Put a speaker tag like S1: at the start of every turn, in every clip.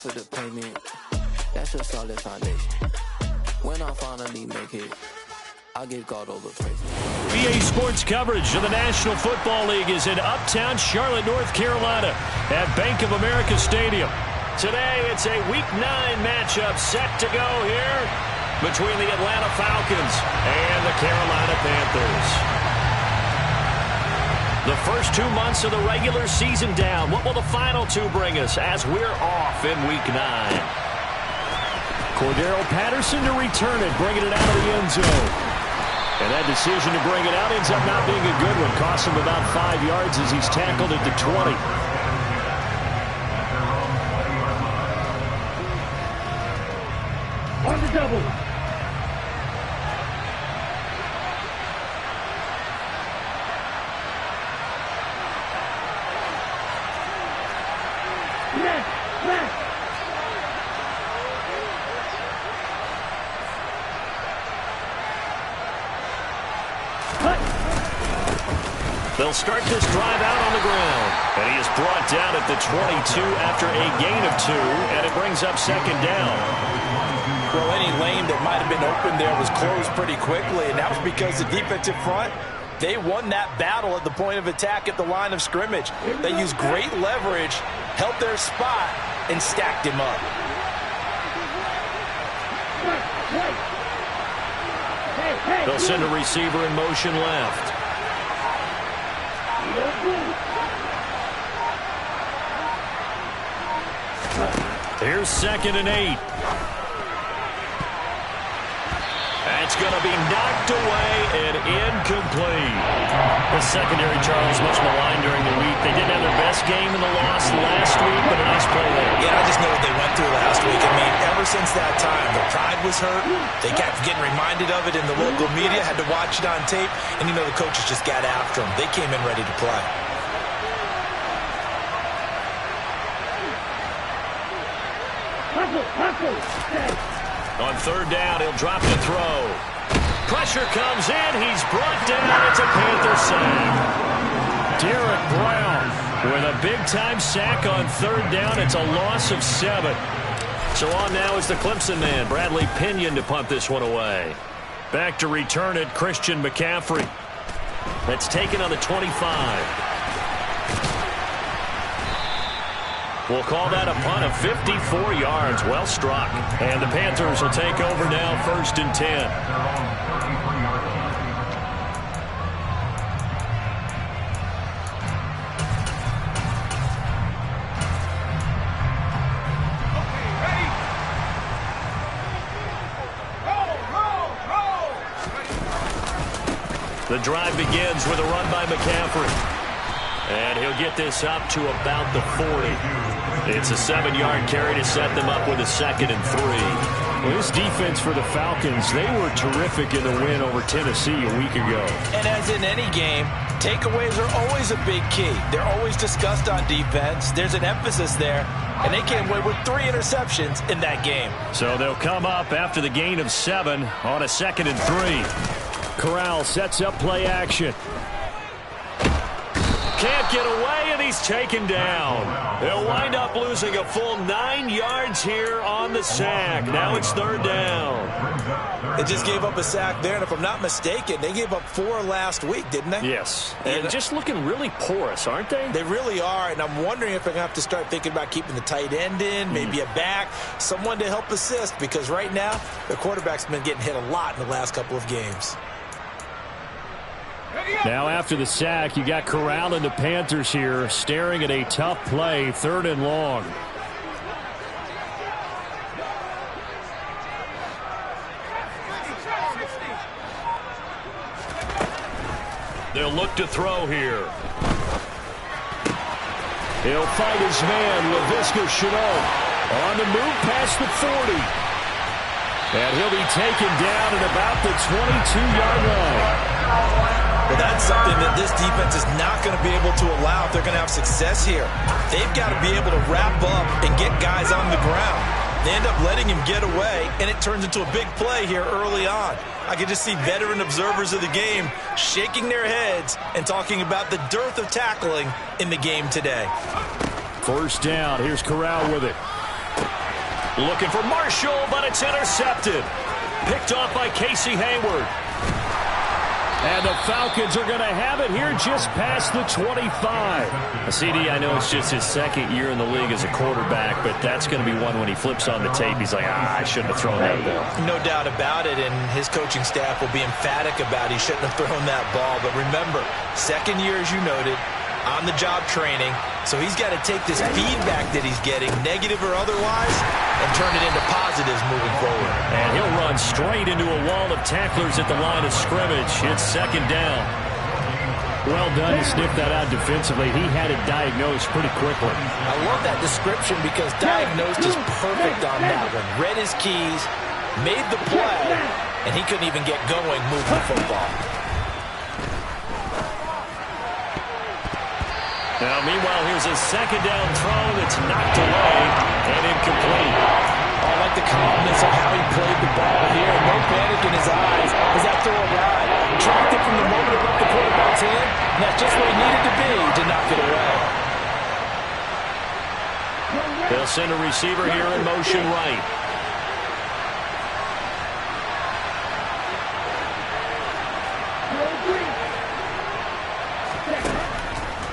S1: for the payment. That's a solid foundation. When I finally make it, I'll give God all the praise.
S2: BA Sports coverage of the National Football League is in Uptown Charlotte, North Carolina at Bank of America Stadium. Today, it's a Week 9 matchup set to go here between the Atlanta Falcons and the Carolina Panthers. The first 2 months of the regular season down. What will the final two bring us as we're off in Week 9? Cordero Patterson to return it, bringing it out of the end zone. And that decision to bring it out ends up not being a good one. Cost him about 5 yards as he's tackled at the 20.
S3: On the double.
S2: They'll start this drive out on the ground. And he is brought down at the 22 after a gain of 2, and it brings up second down.
S4: Well, any lane that might have been open there was closed pretty quickly, and that was because the defensive front, they won that battle at the point of attack at the line of scrimmage. They used great leverage, held their spot, and stacked him up.
S2: They'll send a receiver in motion left. Here's 2nd and 8. That's going to be knocked away and incomplete. The secondary, Charles, much maligned during the week. They didn't have their best game in the loss last week, but a nice play there.
S4: Yeah, I just know what they went through last week. I mean, ever since that time, their pride was hurt. They kept getting reminded of it in the local media, had to watch it on tape, and you know the coaches just got after them. They came in ready to play.
S2: On 3rd down, he'll drop the throw. Pressure comes in. He's brought down. It's a Panther sack. Derek Brown with a big-time sack on 3rd down. It's a loss of 7. So on now is the Clemson man, Bradley Pinion, to punt this one away. Back to return it, Christian McCaffrey. That's taken on the 25. We'll call that a punt of 54 yards. Well struck. And the Panthers will take over now, 1st and 10. The drive begins with a run by McCaffrey. And he'll get this up to about the 40. It's a 7-yard carry to set them up with a 2nd and 3. Well, this defense for the Falcons, they were terrific in the win over Tennessee a week ago.
S4: And as in any game, takeaways are always a big key. They're always discussed on defense. There's an emphasis there. And they came away with 3 interceptions in that game.
S2: So they'll come up after the gain of 7 on a 2nd and 3. Corral sets up play action. Can't get away, and he's taken down. He'll wind up losing a full 9 yards here on the sack. Now it's 3rd down.
S4: They just gave up a sack there, and if I'm not mistaken, they gave up 4 last week, didn't they?
S2: Yes. And just looking really porous, aren't they?
S4: They really are, and I'm wondering if they're going to have to start thinking about keeping the tight end in, maybe a back, someone to help assist, because right now, the quarterback's been getting hit a lot in the last couple of games.
S2: Now after the sack, you got Corral and the Panthers here staring at a tough play, 3rd and long. They'll look to throw here. He'll fight his man, Laviska Shenault, on the move past the 40. And he'll be taken down at about the 22-yard line.
S4: Well, that's something that this defense is not going to be able to allow if they're going to have success here. They've got to be able to wrap up and get guys on the ground. They end up letting him get away, and it turns into a big play here early on. I can just see veteran observers of the game shaking their heads and talking about the dearth of tackling in the game today.
S2: 1st down. Here's Corral with it. Looking for Marshall, but it's intercepted. Picked off by Casey Hayward. And the Falcons are going to have it here just past the 25. CD, I know it's just his second year in the league as a quarterback, but that's going to be one when he flips on the tape. He's like, I shouldn't have thrown that ball.
S4: No doubt about it, and his coaching staff will be emphatic about he shouldn't have thrown that ball. But remember, second year, as you noted, on-the-job training, so he's got to take this feedback that he's getting, negative or otherwise, and turn it into positives moving forward.
S2: And he'll run straight into a wall of tacklers at the line of scrimmage. It's second down. Well done to sniff that out defensively. He had it diagnosed pretty quickly.
S4: I love that description because diagnosed is perfect on that one. Read his keys, made the play, and he couldn't even get going moving the football.
S2: Now, meanwhile, here's a second down throw that's knocked away and incomplete.
S4: I like the calmness of how he played the ball here. No panic in his eyes as that throw arrived. Tracked it from the moment it left the quarterback's hand, and that's just where he needed to be to knock it away.
S2: They'll send a receiver here in motion right.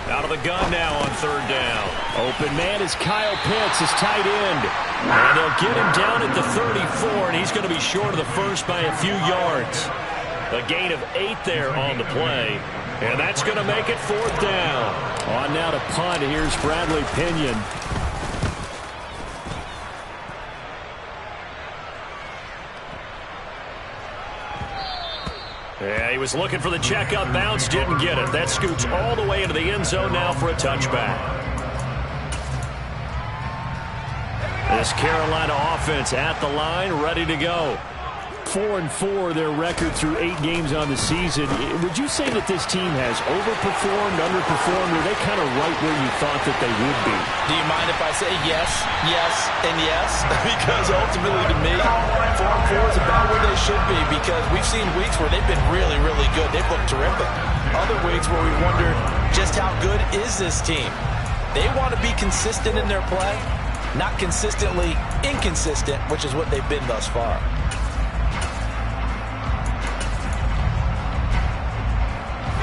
S2: Out of the gun now on third down.
S3: Open man is Kyle Pitts, his tight end.
S2: And they'll get him down at the 34, and he's going to be short of the first by a few yards. A gain of 8 there on the play, and that's going to make it fourth down.
S3: On now to punt. Here's Bradley Pinion.
S2: Yeah, he was looking for the checkup bounce, didn't get it. That scoots all the way into the end zone now for a touchback. This Carolina offense at the line, ready to go.
S3: 4-4 their record through 8 games on the season. Would you say that this team has overperformed, underperformed, or are they kind of right where you thought that they would be?
S4: Do you mind if I say yes, yes, and yes? Because ultimately to me, 4-4 is about where they should be because we've seen weeks where they've been really, really good. They've looked terrific. Other weeks where we wonder just how good is this team. They want to be consistent in their play, not consistently inconsistent, which is what they've been thus far.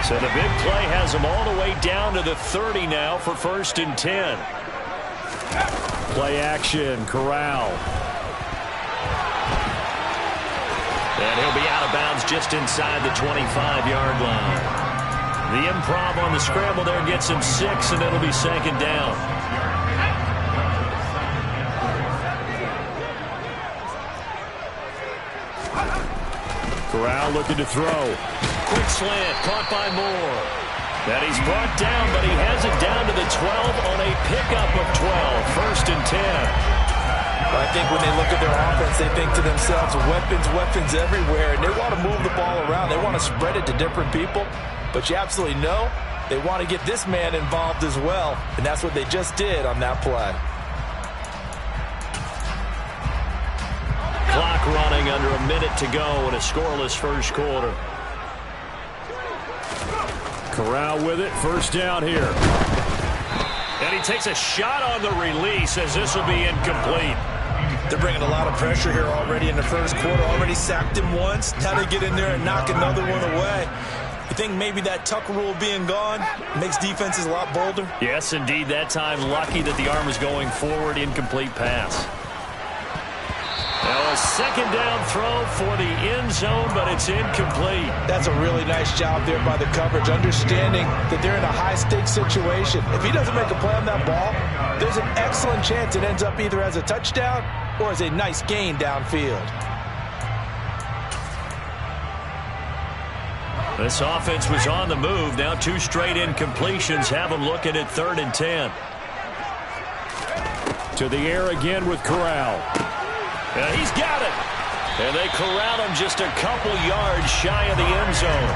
S2: So the big play has them all the way down to the 30 now for 1st and 10.
S3: Play action, Corral.
S2: And he'll be out of bounds just inside the 25-yard line. The improv on the scramble there gets him 6, and it'll be second down.
S3: Corral looking to throw.
S2: Quick slant, caught by Moore. That he's brought down, but he has it down to the 12 on a pickup of 12. 1st and 10.
S4: Well, I think when they look at their offense, they think to themselves, weapons, weapons everywhere, and they want to move the ball around. They want to spread it to different people, but you absolutely know they want to get this man involved as well, and that's what they just did on that play.
S2: Clock running under a minute to go in a scoreless first quarter.
S3: Corral with it, 1st down here.
S2: And he takes a shot on the release as this will be incomplete.
S4: They're bringing a lot of pressure here already in the first quarter. Already sacked him once. Now they get in there and knock another one away. You think maybe that tuck rule being gone makes defenses a lot bolder?
S2: Yes, indeed. That time lucky that the arm is going forward. Incomplete pass. Now a second down throw for the end zone, but it's incomplete.
S4: That's a really nice job there by the coverage, understanding that they're in a high-stakes situation. If he doesn't make a play on that ball, there's an excellent chance it ends up either as a touchdown or as a nice gain downfield.
S2: This offense was on the move. Now 2 straight incompletions have them looking at 3rd and 10.
S3: To the air again with Corral.
S2: Yeah, he's got it. And they corral him just a couple yards shy of the end zone.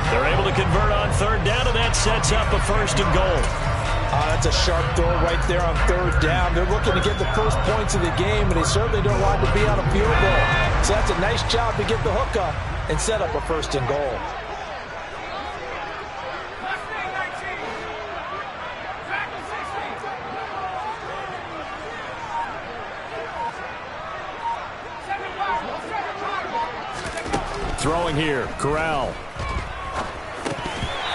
S2: They're able to convert on 3rd down, and that sets up a 1st and goal.
S4: That's a sharp throw right there on 3rd down. They're looking to get the first points of the game, and they certainly don't want to be on a field goal. So that's a nice job to get the hook up and set up a 1st and goal.
S3: Throwing here, Corral.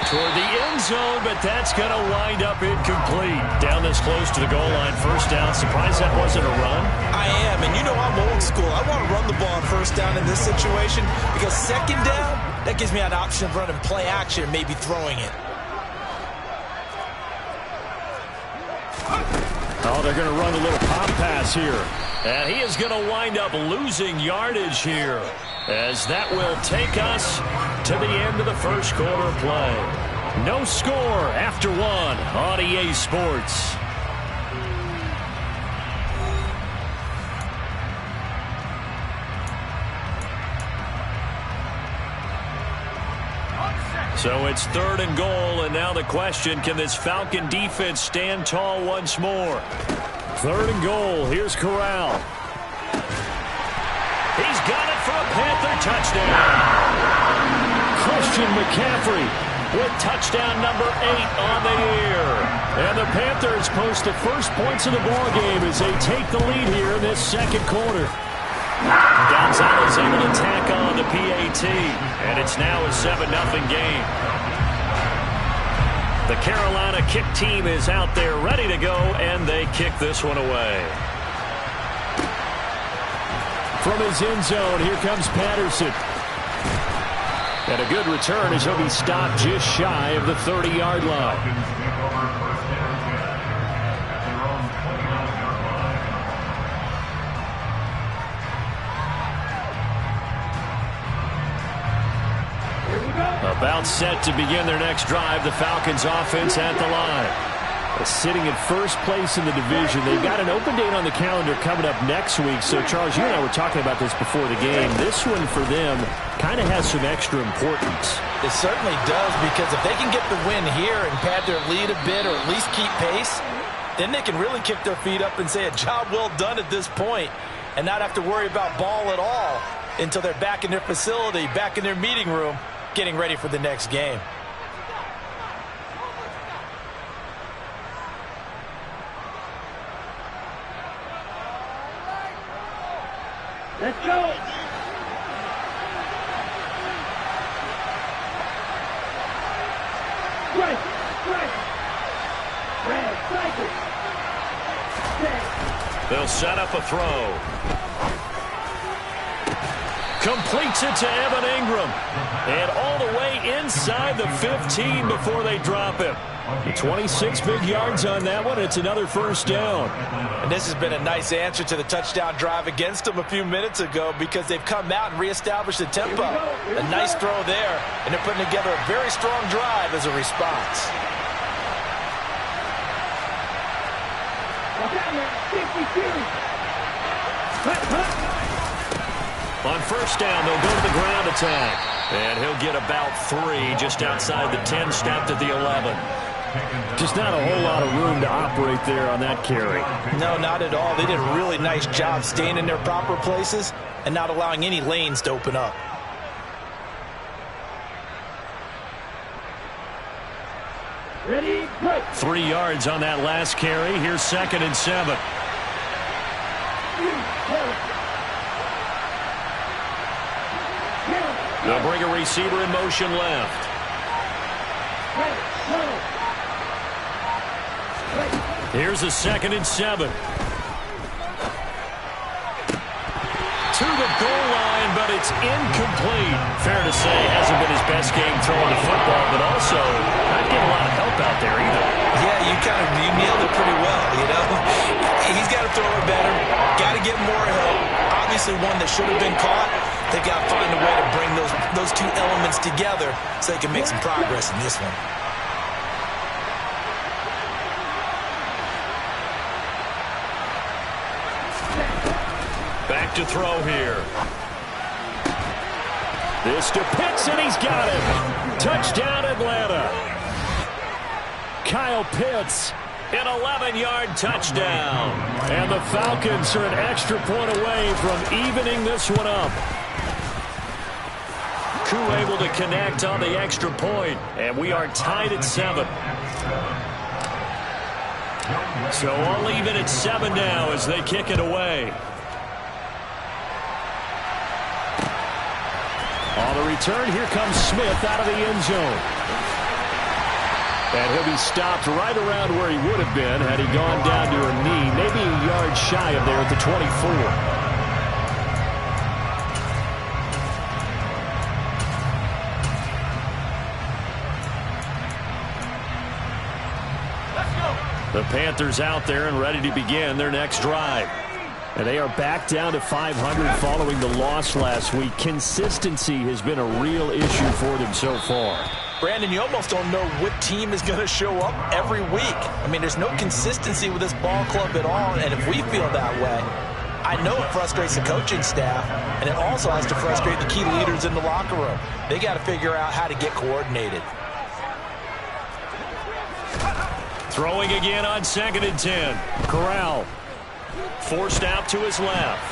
S3: Toward the end zone, but that's going to wind up incomplete. Down this close to the goal line, first down. Surprised that wasn't a run?
S4: I am, and you know I'm old school. I want to run the ball on first down in this situation because second down, that gives me an option of running play action and maybe throwing it.
S3: Oh, they're going to run a little pop pass here. And he is going to wind up losing yardage here, as that will take us to the end of the first quarter of play. No score after one on EA Sports. So it's 3rd and goal, and now the question, can this Falcon defense stand tall once more? 3rd and goal. Here's Corral. He's got it for a Panther touchdown. Christian McCaffrey with touchdown number 8 on the year. And the Panthers post the first points of the ballgame as they take the lead here in this second quarter. Gonzalez able to tack on the PAT, and it's now a 7-0 game. The Carolina kick team is out there ready to go, and they kick this one away. From his end zone, here comes Patterson. And a good return as he'll be stopped just shy of the 30-yard line. About set to begin their next drive, the Falcons offense at the line. Sitting in first place in the division. They've got an open date on the calendar coming up next week. So, Charles, you and I were talking about this before the game. This one for them kind of has some extra importance.
S4: It certainly does, because if they can get the win here and pad their lead a bit or at least keep pace, then they can really kick their feet up and say a job well done at this point and not have to worry about ball at all until they're back in their facility, back in their meeting room, getting ready for the next game.
S5: Let's go.
S3: They'll set up a throw. Completes it to Evan Ingram. And all the way inside the 15 before they drop him. 26 big yards on that one. It's another first down.
S4: And this has been a nice answer to the touchdown drive against them a few minutes ago, because they've come out and reestablished the tempo. A nice throw there, and they're putting together a very strong drive as a response.
S3: On first down, they'll go to the ground attack. And he'll get about 3 just outside the 10, stopped at the 11. Just not a whole lot of room to operate there on that carry.
S4: No, not at all. They did a really nice job staying in their proper places and not allowing any lanes to open up.
S5: Ready, break.
S3: 3 yards on that last carry. Here's 2nd and 7. They'll bring a receiver in motion left. Here's a 2nd and 7. To the goal line, but it's incomplete. Fair to say, hasn't been his best game throwing the football, but also not getting a lot of help out there either.
S4: Yeah, you nailed it pretty well, you know. He's got to throw it better, got to get more help. Obviously one that should have been caught. They've got to find a way to bring those two elements together so they can make some progress in this one.
S3: Back to throw here. This to Pitts, and he's got it. Touchdown, Atlanta. Kyle Pitts, an 11-yard touchdown. And the Falcons are an extra point away from evening this one up. Koo able to connect on the extra point, and we are tied at 7. So I'll leave it at 7 now as they kick it away. On the return. Here comes Smith out of the end zone. And he'll be stopped right around where he would have been had he gone down to a knee, maybe a yard shy of there at the 24. The Panthers out there and ready to begin their next drive. And they are back down to 500 following the loss last week. Consistency has been a real issue for them so far.
S4: Brandon, you almost don't know what team is going to show up every week. I mean, there's no consistency with this ball club at all, and if we feel that way, I know it frustrates the coaching staff, and it also has to frustrate the key leaders in the locker room. They got to figure out how to get coordinated.
S2: Throwing again on 2nd and 10. Corral forced out to his left.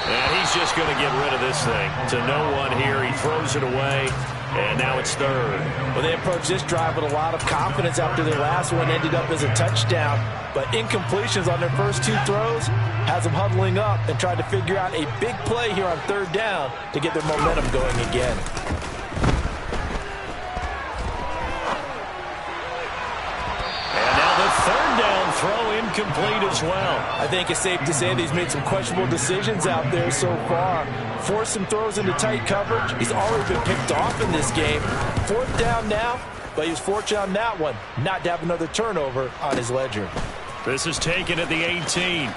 S2: And he's just going to get rid of this thing. To no one here. He throws it away. And now it's 3rd.
S4: Well, they approached this drive with a lot of confidence after their last one ended up as a touchdown. But incompletions on their first 2 throws has them huddling up and trying to figure out a big play here on 3rd down to get their momentum going again.
S2: Third down throw incomplete as well.
S4: I think it's safe to say that he's made some questionable decisions out there so far. Forced some throws into tight coverage. He's already been picked off in this game. 4th down now, but he was fortunate on that one not to have another turnover on his ledger.
S2: This is taken at the 18.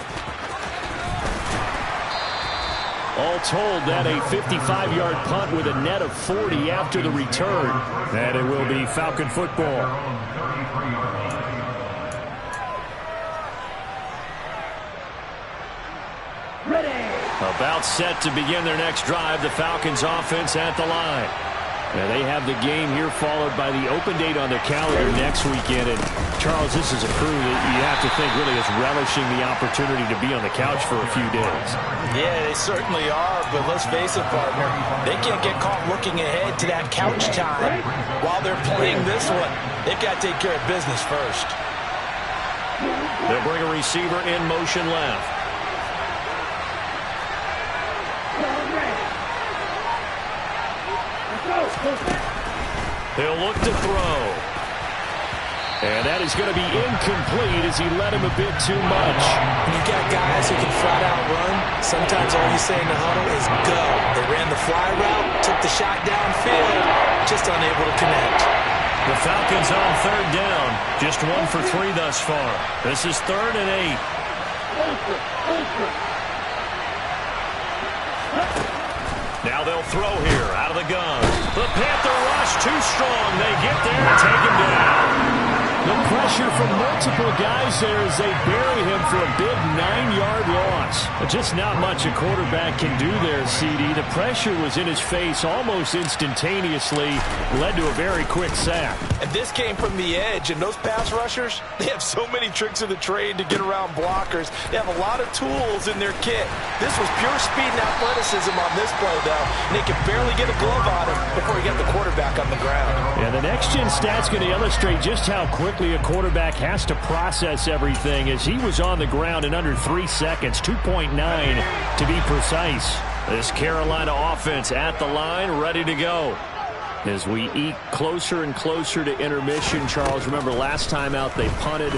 S2: All told, that a 55-yard punt with a net of 40 after the return. And it will be Falcon football. About set to begin their next drive, the Falcons offense at the line. And they have the game here followed by the open date on their calendar next weekend. And Charles, this is a crew that you have to think really is relishing the opportunity to be on the couch for a few days.
S4: Yeah, they certainly are, but let's face it, partner, they can't get caught looking ahead to that couch time while they're playing this one. They've got to take care of business first.
S2: They'll bring a receiver in motion left. He'll look to throw. And that is going to be incomplete as he led him a bit too much.
S4: When you've got guys who can flat out run, sometimes all you say in the huddle is go. They ran the fly route, took the shot downfield, just unable to connect.
S2: The Falcons on 3rd down, just 1 for 3 thus far. This is 3rd and 8. Now they'll throw here out of the gun. The Panther rush too strong. They get there and take him down.
S3: The pressure from multiple guys there as they bury him for a big 9-yard loss. Just not much a quarterback can do there, CD. The pressure was in his face almost instantaneously, led to a very quick sack.
S4: And this came from the edge, and those pass rushers, they have so many tricks of the trade to get around blockers. They have a lot of tools in their kit. This was pure speed and athleticism on this play, though, and they could barely get a glove on him before he got the quarterback on the ground.
S3: Yeah, the next-gen stat's going to illustrate just how quickly a quarterback has to process everything, as he was on the ground in under 3 seconds, 2.9 to be precise.
S2: This Carolina offense at the line, ready to go. As we eke closer and closer to intermission, Charles, remember last time out they punted.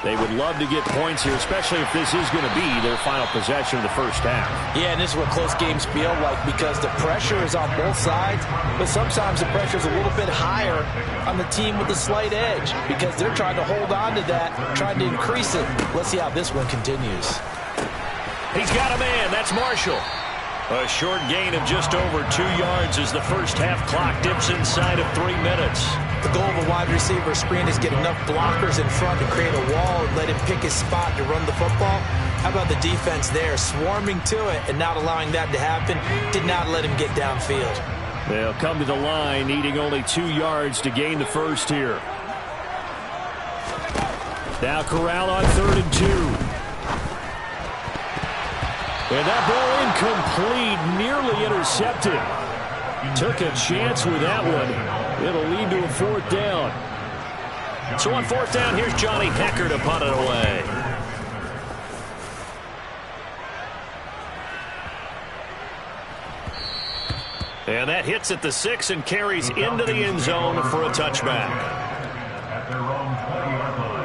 S2: They would love to get points here, especially if this is going to be their final possession of the first half.
S4: Yeah, and this is what close games feel like because the pressure is on both sides, but sometimes the pressure is a little bit higher on the team with the slight edge because they're trying to hold on to that, trying to increase it. Let's see how this one continues.
S2: He's got a man. That's Marshall. A short gain of just over 2 yards as the first half clock dips inside of 3 minutes.
S4: The goal of a wide receiver screen is get enough blockers in front to create a wall and let him pick his spot to run the football. How about the defense there, swarming to it and not allowing that to happen? Did not let him get downfield.
S3: They'll come to the line, needing only 2 yards to gain the first here. Now Corral on 3rd and 2. And that ball incomplete, nearly intercepted. Took a chance with that one. It'll lead to a 4th down.
S2: So on 4th down, here's Johnny Hekker to punt it away. And that hits at the 6 and carries into the end zone for a touchback.
S6: At their own 20-yard line.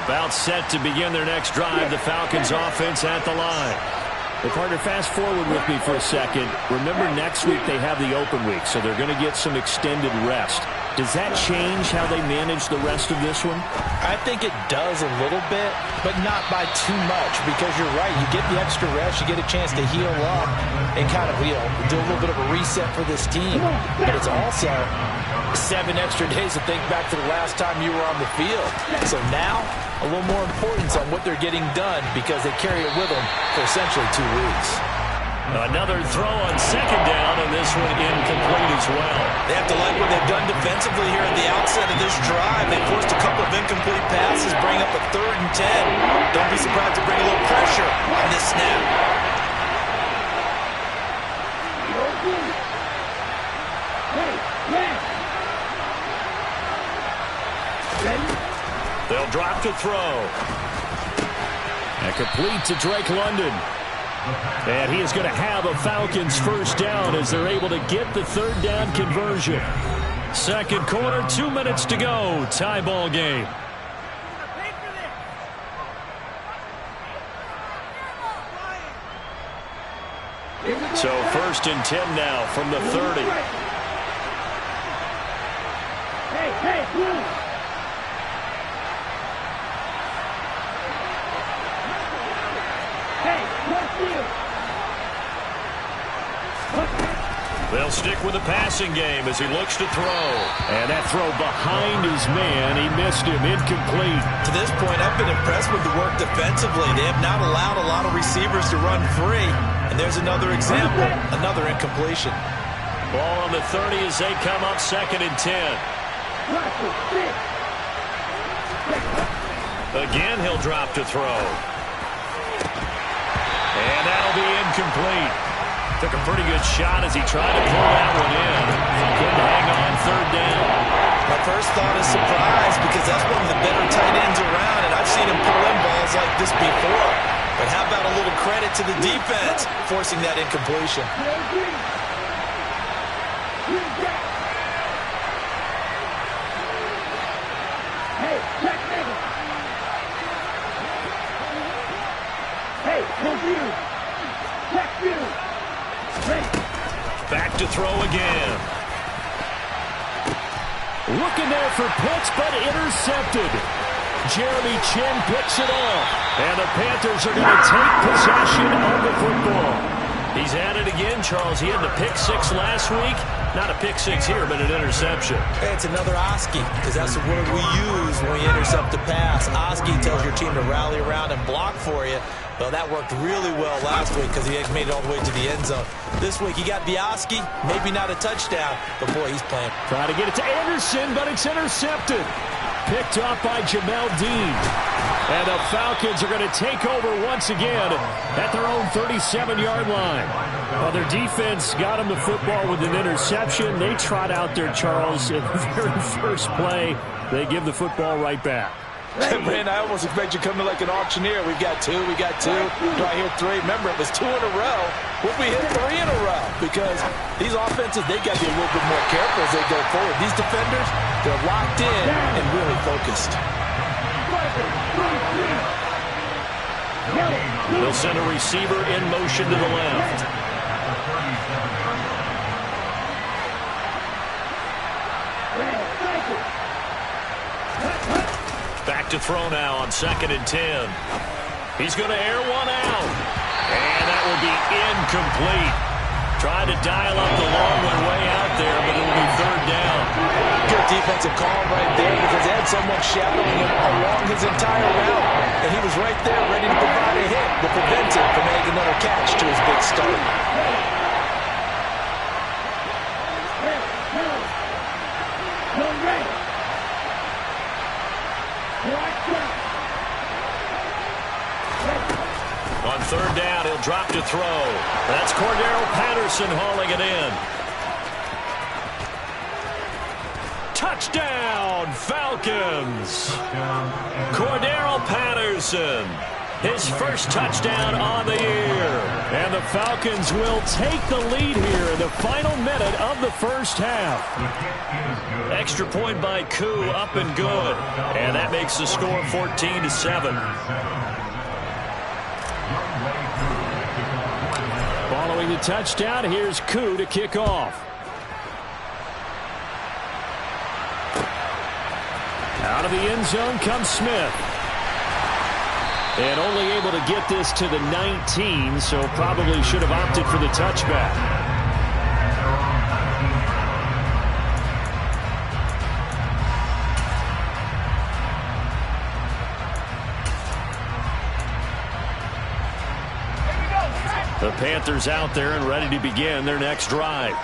S2: About set to begin their next drive, the Falcons offense at the line.
S3: Hey, partner, fast forward with me for a second. Remember, next week they have the open week, so they're going to get some extended rest. Does that change how they manage the rest of this one?
S4: I think it does a little bit, but not by too much, because you're right. You get the extra rest. You get a chance to heal up and kind of, do a little bit of a reset for this team. But it's also 7 extra days to think back to the last time you were on the field. So now, a little more importance on what they're getting done because they carry it with them for essentially 2 weeks.
S2: Another throw on second down, and this one incomplete as well.
S4: They have to like what they've done defensively here at the outset of this drive. They forced a couple of incomplete passes, bring up a 3rd and 10. Don't be surprised to bring a little pressure on this snap.
S2: They'll drop to throw.
S3: And complete to Drake London. And he is going to have a Falcons first down as they're able to get the 3rd down conversion.
S2: Second quarter, 2 minutes to go. Tie ball game. So 1st and 10 now from the 30. They'll stick with the passing game as he looks to throw.
S3: And that throw behind his man. He missed him. Incomplete.
S4: To this point, I've been impressed with the work defensively. They have not allowed a lot of receivers to run free. And there's another example, another incompletion.
S2: Ball on the 30 as they come up 2nd and 10. Again, he'll drop to throw. And that'll be incomplete. Took a pretty good shot as he tried to pull that one in. Couldn't hang on 3rd down.
S4: My first thought is surprise because that's one of the better tight ends around, and I've seen him pull in balls like this before. But how about a little credit to the defense forcing that incompletion?
S2: Back to throw again.
S3: Looking there for Pitts, but intercepted. Jeremy Chinn picks it off. And the Panthers are going to take possession of the football.
S2: He's at it again, Charles. He had the pick 6 last week. Not a pick 6 here, but an interception.
S4: Hey, it's another Oski, because that's the word we use when we intercept a pass. Oski tells your team to rally around and block for you. Well, that worked really well last week because he made it all the way to the end zone. This week, he got the Oski, maybe not a touchdown, but boy, he's playing.
S3: Trying to get it to Anderson, but it's intercepted. Picked off by Jamel Dean. And the Falcons are going to take over once again at their own 37-yard line. Well, their defense got them the football with an interception. They trot out there, Charles, in the very first play. They give the football right back.
S4: Man, I almost expect you to come in like an auctioneer. We've got 2, we got 2. Do I hear 3? Remember, it was 2 in a row. Will we hit 3 in a row? Because these offenses, they got to be a little bit more careful as they go forward. These defenders, they're locked in and really focused.
S2: They'll send a receiver in motion to the left. Back to throw now on 2nd and 10. He's going to air one out. And that will be incomplete. Trying to dial up the long one way out there, but it'll be 3rd down.
S4: Good defensive call right there because they had someone shadowing him along his entire route. And he was right there ready to provide a hit to prevent him from making another catch to his big start.
S2: On 3rd down, he'll drop to throw. That's Cordero Patterson hauling it in. Touchdown, Falcons! Cordero Patterson, his first touchdown on the year. And the Falcons will take the lead here in the final minute of the first half. Extra point by Koo, up and good. And that makes the score 14-7. Following the touchdown, here's Koo to kick off. Out of the end zone comes Smith. And only able to get this to the 19, so probably should have opted for the touchback. The Panthers out there and ready to begin their next drive.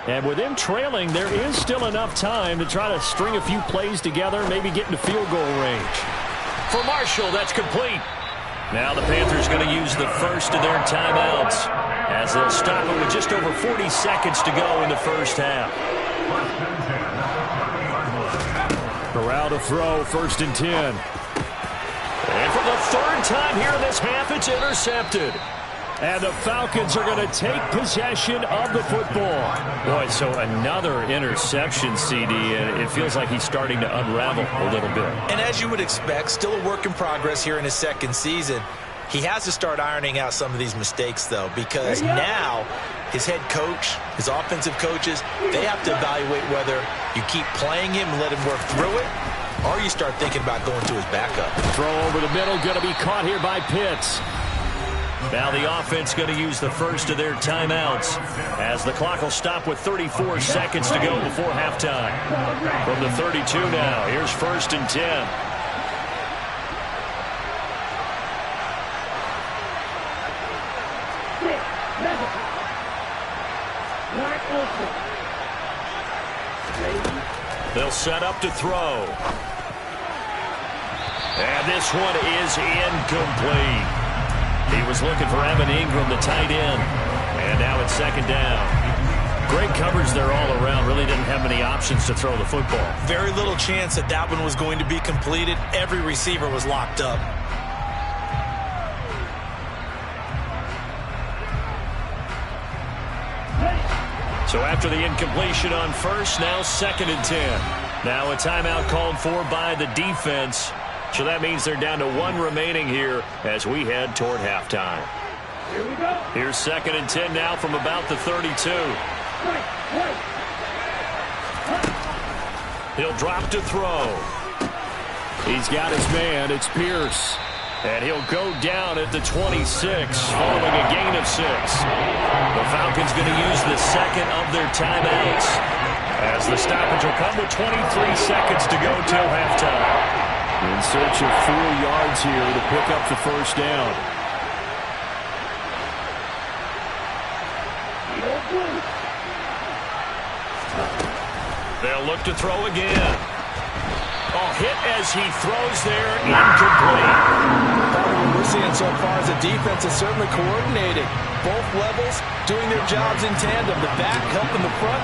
S2: And with them trailing, there is still enough time to try to string a few plays together, maybe get into field goal range. For Marshall, that's complete. Now the Panthers going to use the first of their timeouts as they'll stop it with just over 40 seconds to go in the first half. Corral to throw, 1st and 10. And for the 3rd time here in this half, it's intercepted. And the Falcons are going to take possession of the football. Boy, so another interception, CD, and it feels like he's starting to unravel a little bit. And as you would expect, still a work in progress here in his 2nd season. He has to start ironing out some of these mistakes, though, because now his head coach, his offensive coaches, they have to evaluate whether you keep playing him and let him work through it, or you start thinking about going to his backup. Throw over the middle, going to be caught here by Pitts. Now the offense going to use the first of their timeouts as the clock will stop with 34 seconds to go before halftime. From the 32 now, here's 1st and 10. They'll set up to throw. And this one is incomplete. He was looking for Evan Ingram, the tight end. And now it's 2nd down. Great coverage there all around. Really didn't have many options to throw the football. Very little chance that that one was going to be completed. Every receiver was locked up. So after the incompletion on 1st, now 2nd and 10. Now a timeout called for by the defense. So that means they're down to 1 remaining here as we head toward halftime.
S5: Here we go.
S2: Here's 2nd and 10 now from about the 32. He'll drop to throw. He's got his man. It's Pierce. And he'll go down at the 26 following a gain of 6. The Falcons going to use the 2nd of their timeouts as the stoppage will come with 23 seconds to go till halftime. In search of 4 yards here to pick up the 1st down. They'll look to throw again. Hit as he throws there, incomplete. What we're seeing so far is the defense is certainly coordinated. Both levels doing their jobs in tandem. The back helping the front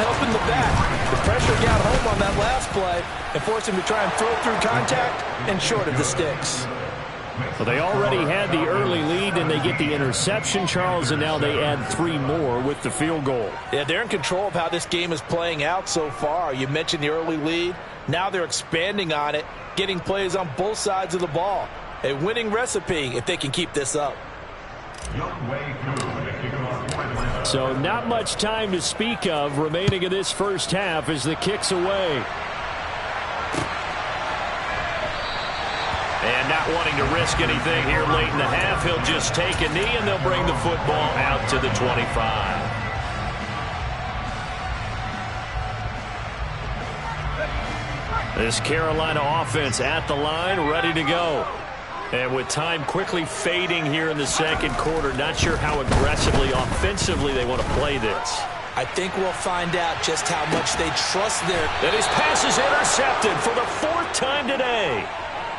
S2: helping the back. The pressure got home on that last play and forced him to try and throw through contact and short of the sticks. Well, they already had the early lead, and they get the interception, Charles, and now they add 3 more with the field goal. Yeah, they're in control of how this game is playing out so far. You mentioned the early lead. Now they're expanding on it, getting plays on both sides of the ball. A winning recipe if they can keep this up. So not much time to speak of remaining in this first half as the kick's away. And not wanting to risk anything here late in the half, he'll just take a knee and they'll bring the football out to the 25. This Carolina offense at the line, ready to go. And with time quickly fading here in the 2nd quarter, not sure how aggressively, offensively they want to play this. I think we'll find out just how much they trust their... And his pass is intercepted for the 4th time today.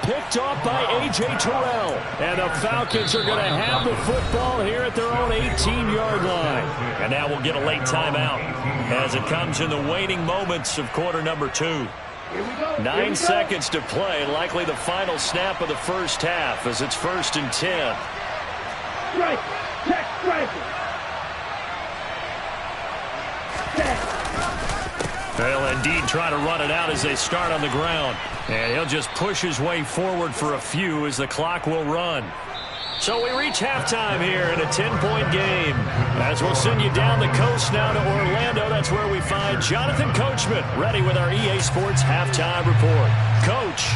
S3: picked off by A.J. Terrell. And the Falcons are going to have the football here at their own 18-yard line.
S2: And now we'll get a late timeout as it comes in the waning moments of quarter number 2. 9 seconds to play, likely the final snap of the first half as it's 1st and 10.
S5: Strike. Check striker.
S2: They'll indeed try to run it out as they start on the ground. And he'll just push his way forward for a few as the clock will run. So we reach halftime here in a 10-point game. As we'll send you down the coast now to Orlando, that's where we find Jonathan Coachman, ready with our EA Sports Halftime Report. Coach.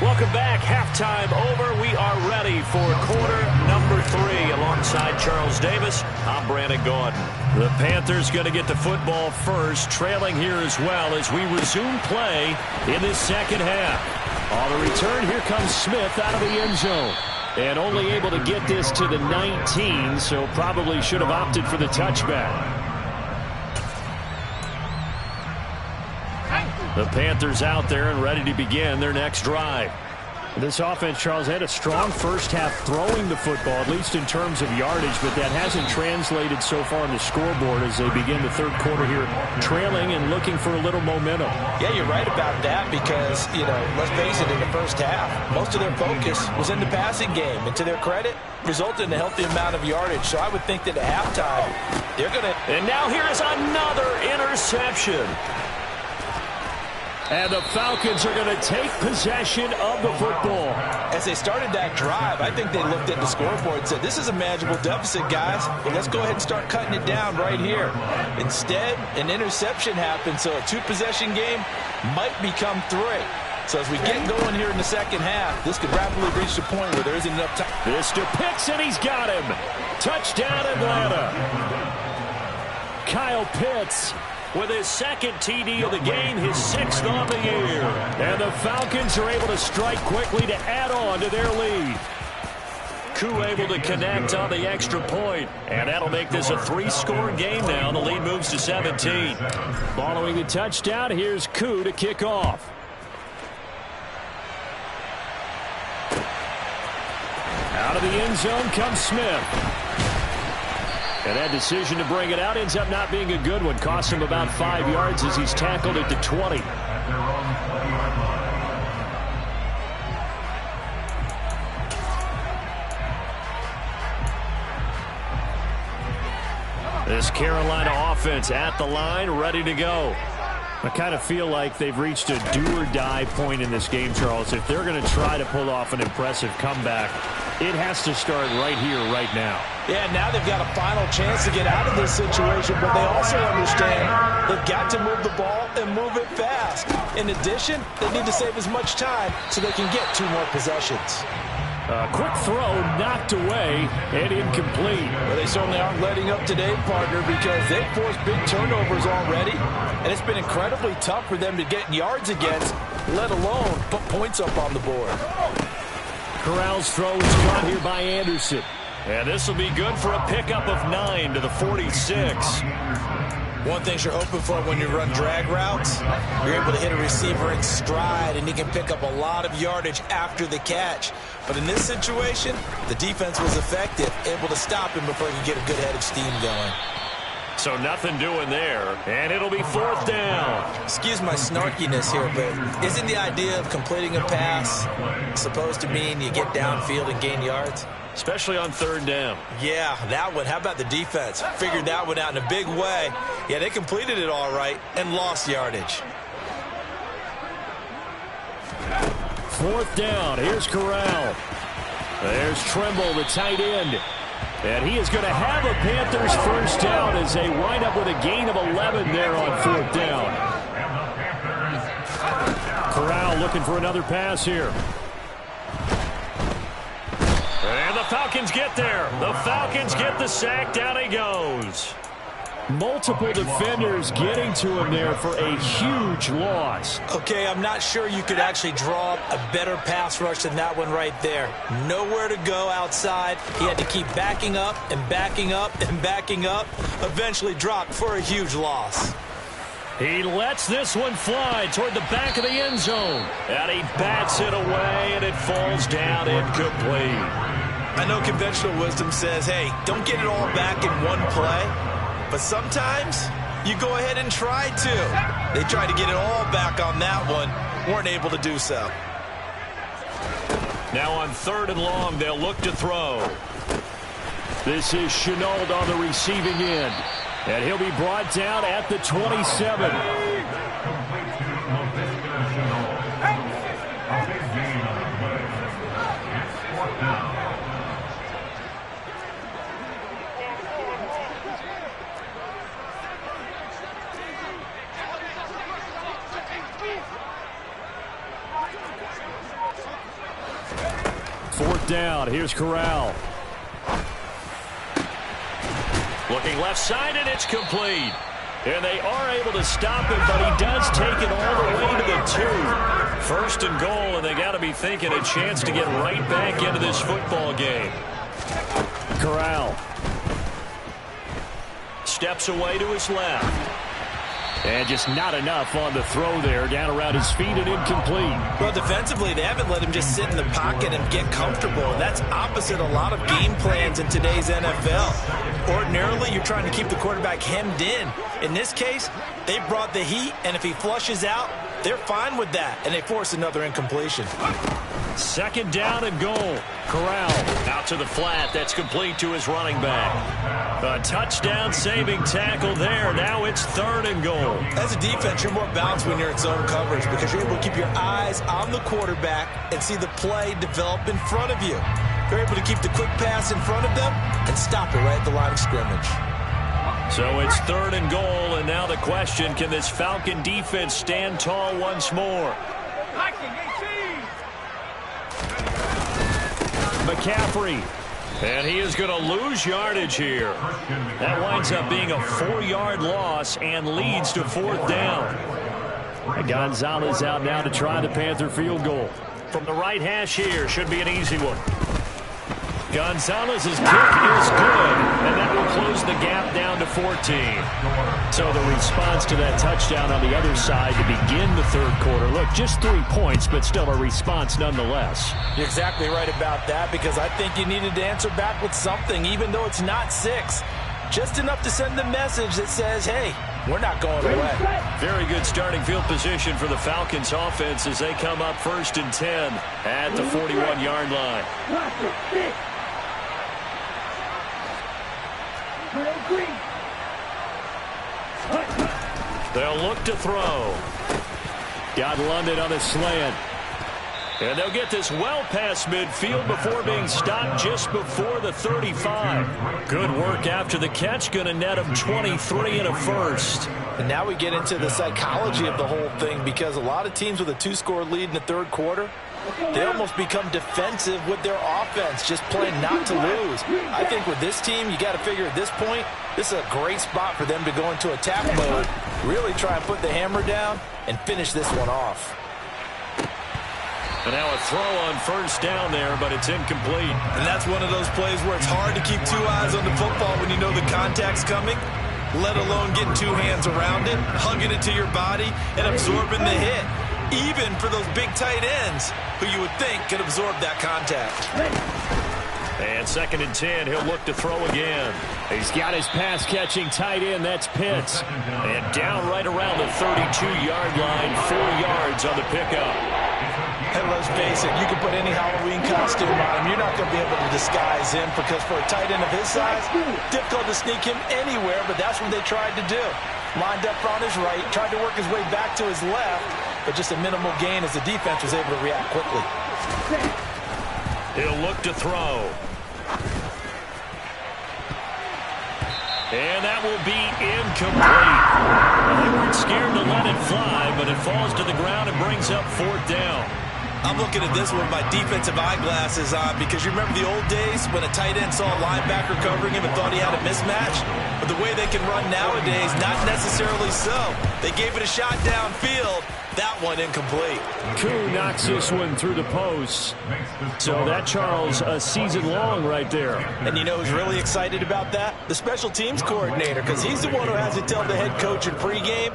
S2: Welcome back. Halftime over. We are ready for quarter number 3. Alongside Charles Davis, I'm Brandon Gaudin. The Panthers going to get the football first, trailing here as well as we resume play in this second half. On the return, here comes Smith out of the end zone. And only able to get this to the 19, so probably should have opted for the touchback. The Panthers out there and ready to begin their next drive.
S3: This offense, Charles, had a strong first half throwing the football, at least in terms of yardage, but that hasn't translated so far on the scoreboard as they begin the third quarter here, trailing and looking for a little momentum.
S4: Yeah, you're right about that because, let's face it, in the first half, most of their focus was in the passing game. And to their credit, resulted in a healthy amount of yardage. So I would think that at halftime, they're going to...
S2: And now here is another interception.
S3: And the Falcons are going to take possession of the football.
S4: As they started that drive, I think they looked at the scoreboard and said, this is a manageable deficit, guys, but let's go ahead and start cutting it down right here. Instead, an interception happened, so a 2-possession game might become 3. So as we get going here in the second half, this could rapidly reach the point where there isn't enough time.
S3: This to Pitts, and he's got him. Touchdown, Atlanta. Kyle Pitts
S2: with his second TD of the game, his 6th on the year.
S3: And the Falcons are able to strike quickly to add on to their lead.
S2: Koo able to connect on the extra point. And that'll make this a 3-score game now. The lead moves to 17.
S3: Following the touchdown, here's Koo to kick off. Out of the end zone comes Smith. And that decision to bring it out ends up not being a good one. Costs him about 5 yards as he's tackled at the 20.
S2: This Carolina offense at the line, ready to go.
S3: I kind of feel like they've reached a do-or-die point in this game, Charles. If they're going to try to pull off an impressive comeback, it has to start right here, right now.
S4: Yeah, now they've got a final chance to get out of this situation, but they also understand they've got to move the ball and move it fast. In addition, they need to save as much time so they can get 2 more possessions.
S3: A quick throw knocked away and incomplete.
S4: Well, they certainly aren't letting up today, partner, because they've forced big turnovers already, and it's been incredibly tough for them to get yards against, let alone put points up on the board.
S3: Corral's throw is caught here by Anderson.
S2: And this will be good for a pickup of 9 to the 46.
S4: One thing you're hoping for when you run drag routes, you're able to hit a receiver in stride, and he can pick up a lot of yardage after the catch. But in this situation, the defense was effective, able to stop him before he could get a good head of steam going.
S2: So nothing doing there, and it'll be 4th down.
S4: Excuse my snarkiness here, but isn't the idea of completing a pass supposed to mean you get downfield and gain yards?
S2: Especially on 3rd down.
S4: Yeah, that one. How about the defense? Figured that one out in a big way. Yeah, they completed it all right and lost yardage.
S3: 4th down. Here's Corral. There's Trimble, the tight end. And he is going to have a Panthers first down as they wind up with a gain of 11 there on 4th down. Corral looking for another pass here.
S2: And the Falcons get there. The Falcons get the sack. Down he goes.
S3: Multiple defenders getting to him there for a huge loss.
S4: Okay, I'm not sure you could actually draw a better pass rush than that one right there. Nowhere to go outside. He had to keep backing up and backing up and backing up. Eventually dropped for a huge loss.
S2: He lets this one fly toward the back of the end zone. And he bats it away, and it falls down incomplete.
S4: I know conventional wisdom says, hey, don't get it all back in one play. But sometimes you go ahead and try to. They tried to get it all back on that one. Weren't able to do so.
S2: Now on 3rd and long, they'll look to throw. This is Shenault on the receiving end. And he'll be brought down at the 27. Fourth down. Here's Corral. Looking left side, and it's complete. And they are able to stop him, but he does take it all the way to the 2. 1st and goal, and they got to be thinking a chance to get right back into this football game. Corral steps away to his left. And just not enough on the throw there, down around his feet and incomplete.
S4: Well, defensively, they haven't let him just sit in the pocket and get comfortable. And that's opposite a lot of game plans in today's NFL. Ordinarily, you're trying to keep the quarterback hemmed in. In this case, they brought the heat, and if he flushes out, they're fine with that, and they force another incompletion.
S2: 2nd down and goal. Corral out to the flat. That's complete to his running back. A touchdown saving tackle there. Now it's 3rd and goal.
S4: As a defense, you're more balanced when you're in zone coverage because you're able to keep your eyes on the quarterback and see the play develop in front of you. You're able to keep the quick pass in front of them and stop it right at the line of scrimmage.
S2: So it's 3rd and goal, and now the question, can this Falcon defense stand tall once more? McCaffrey, and he is going to lose yardage here. That winds up being a 4-yard loss and leads to 4th down. And Gonzalez out now to try the Panther field goal. From the right hash here, should be an easy one. Gonzalez's kick is good, and that will close the gap down to 14. So the response to that touchdown on the other side to begin the 3rd quarter. Look, just 3 points, but still a response nonetheless.
S4: You're exactly right about that because I think you needed to answer back with something, even though it's not 6. Just enough to send the message that says, hey, we're not going away.
S2: Very good starting field position for the Falcons offense as they come up 1st and 10 at the 41-yard line. They'll look to throw. Got London on a slant. And they'll get this well past midfield before being stopped just before the 35. Good work after the catch. Going to net him 23 and a first.
S4: And now we get into the psychology of the whole thing because a lot of teams with a 2-score lead in the 3rd quarter, they almost become defensive with their offense, just playing not to lose. I think with this team, you got to figure at this point, this is a great spot for them to go into attack mode, really try and put the hammer down and finish this one off.
S2: And now a throw on 1st down there, but it's incomplete.
S4: And that's one of those plays where it's hard to keep 2 eyes on the football when you know the contact's coming, let alone getting 2 hands around it, hugging it to your body, and absorbing the hit. Even for those big tight ends who you would think could absorb that contact.
S2: And 2nd and 10, he'll look to throw again. He's got his pass-catching tight end, that's Pitts. And down right around the 32-yard line, 4 yards on the pickup.
S4: And let's face it, you can put any Halloween costume on him. You're not going to be able to disguise him because for a tight end of his size, difficult to sneak him anywhere, but that's what they tried to do. Lined up on his right, tried to work his way back to his left, but just a minimal gain as the defense was able to react quickly.
S2: He'll look to throw. And that will be incomplete. Well, they weren't scared to let it fly, but it falls to the ground and brings up 4th down.
S4: I'm looking at this with my defensive eyeglasses on because you remember the old days when a tight end saw a linebacker covering him and thought he had a mismatch? But the way they can run nowadays, not necessarily so. They gave it a shot downfield. That one incomplete.
S2: Koo knocks this one through the post. So that, Charles, a season long right there.
S4: And you know who's really excited about that? The special teams coordinator, because he's the one who has to tell the head coach in pregame,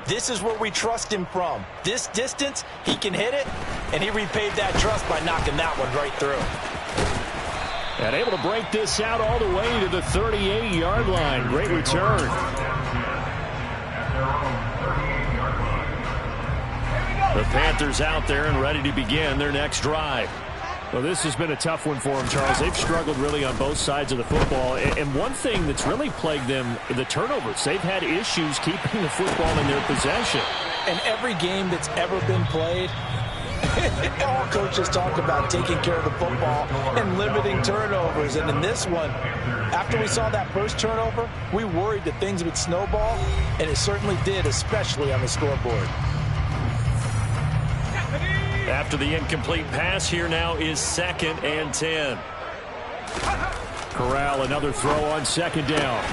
S4: This is where we trust him from. This distance, he can hit it, and he repaid that trust by knocking that one right through.
S3: And able to break this out all the way to the 38-yard line. Great return. The Panthers out there and ready to begin their next drive. Well, this has been a tough one for them, Charles. They've struggled really on both sides of the football. And one thing that's really plagued them, the turnovers. They've had issues keeping the football in their possession.
S4: And every game that's ever been played, all coaches talk about taking care of the football and limiting turnovers. And in this one, after we saw that first turnover, we worried that things would snowball, and it certainly did, especially on the scoreboard.
S2: After the incomplete pass, here now is 2nd and 10.
S3: Corral, another throw on 2nd down.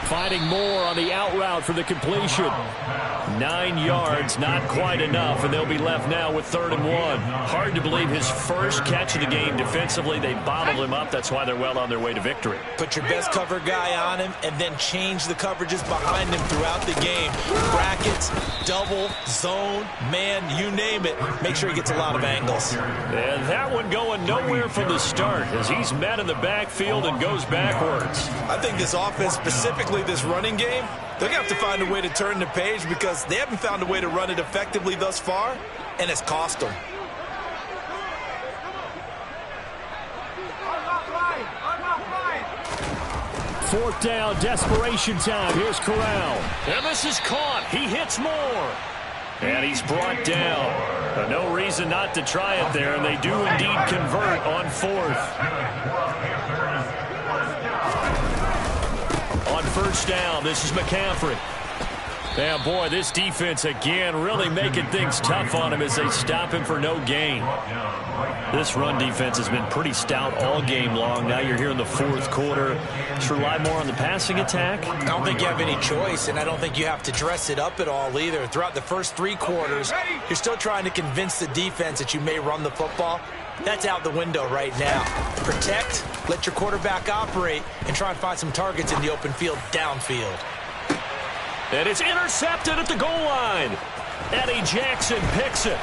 S3: Finding more on the out route for the completion. 9 yards, not quite enough, and they'll be left now with 3rd and 1. Hard to believe his first catch of the game defensively. They bottled him up. That's why they're well on their way to victory.
S4: Put your best cover guy on him and then change the coverages behind him throughout the game. Brackets, double, zone, man, you name it. Make sure he gets a lot of angles.
S2: And that one going nowhere from the start as he's met in the backfield and goes backwards.
S4: I think this offense, specifically this running game, they're going to have to find a way to turn the page because they haven't found a way to run it effectively thus far, and it's cost them.
S3: Fourth down, desperation time. Here's Corral.
S2: And this is caught. He hits more. And he's brought down. But no reason not to try it there, and they do indeed convert on 4th. On 1st down, this is McCaffrey. And boy, this defense again really making things tough on him as they stop him for no gain. This run defense has been pretty stout all game long. Now you're here in the 4th quarter. Just rely more on the passing attack.
S4: I don't think you have any choice, and I don't think you have to dress it up at all either. Throughout the first 3 quarters, you're still trying to convince the defense that you may run the football. That's out the window right now. Protect, let your quarterback operate, and try and find some targets in the open field downfield.
S2: And it's intercepted at the goal line. Eddie Jackson picks it.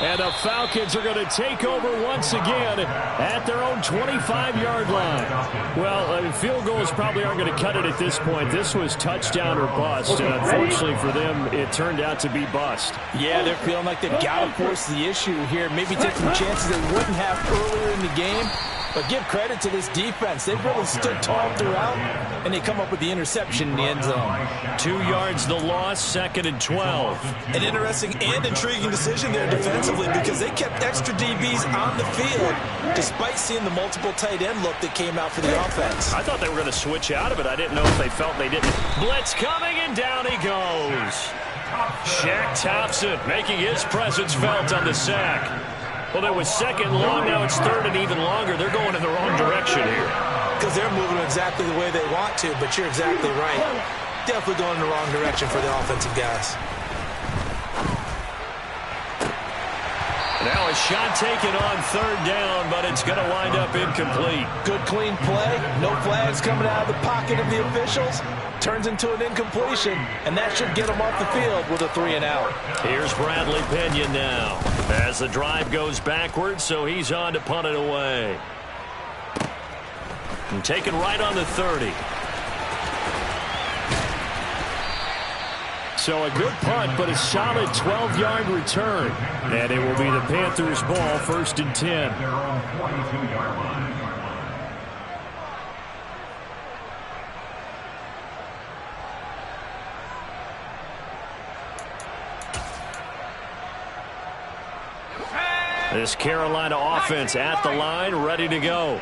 S3: And the Falcons are going to take over once again at their own 25-yard line. Well, field goals probably aren't going to cut it at this point. This was touchdown or bust, and unfortunately for them, it turned out to be bust.
S4: Yeah, they're feeling like they've got to force the issue here. Maybe take some chances they wouldn't have earlier in the game. But give credit to this defense. They've really stood tall throughout, and they come up with the interception in the end zone.
S2: 2 yards the loss, 2nd and 12.
S4: An interesting and intriguing decision there defensively because they kept extra DBs on the field despite seeing the multiple tight end look that came out for the offense.
S2: I thought they were going to switch out of it. I didn't know if they felt they didn't. Blitz coming, and down he goes. Shaq Thompson making his presence felt on the sack. Well, it was 2nd long, now it's 3rd and even longer. They're going in the wrong direction here.
S4: Because they're moving exactly the way they want to, but you're exactly right. Definitely going in the wrong direction for the offensive guys.
S2: Now a shot taken on 3rd down, but it's going to wind up incomplete.
S4: Good clean play. No flags coming out of the pocket of the officials. Turns into an incompletion, and that should get them off the field with a 3 and out.
S2: Here's Bradley Pinion now as the drive goes backwards, so he's on to punt it away. And taken right on the 30.
S3: So a good punt, but a solid 12-yard return. And it will be the Panthers' ball, 1st and 10.
S6: Their own 42-yard line.
S2: This Carolina offense at the line, ready to go.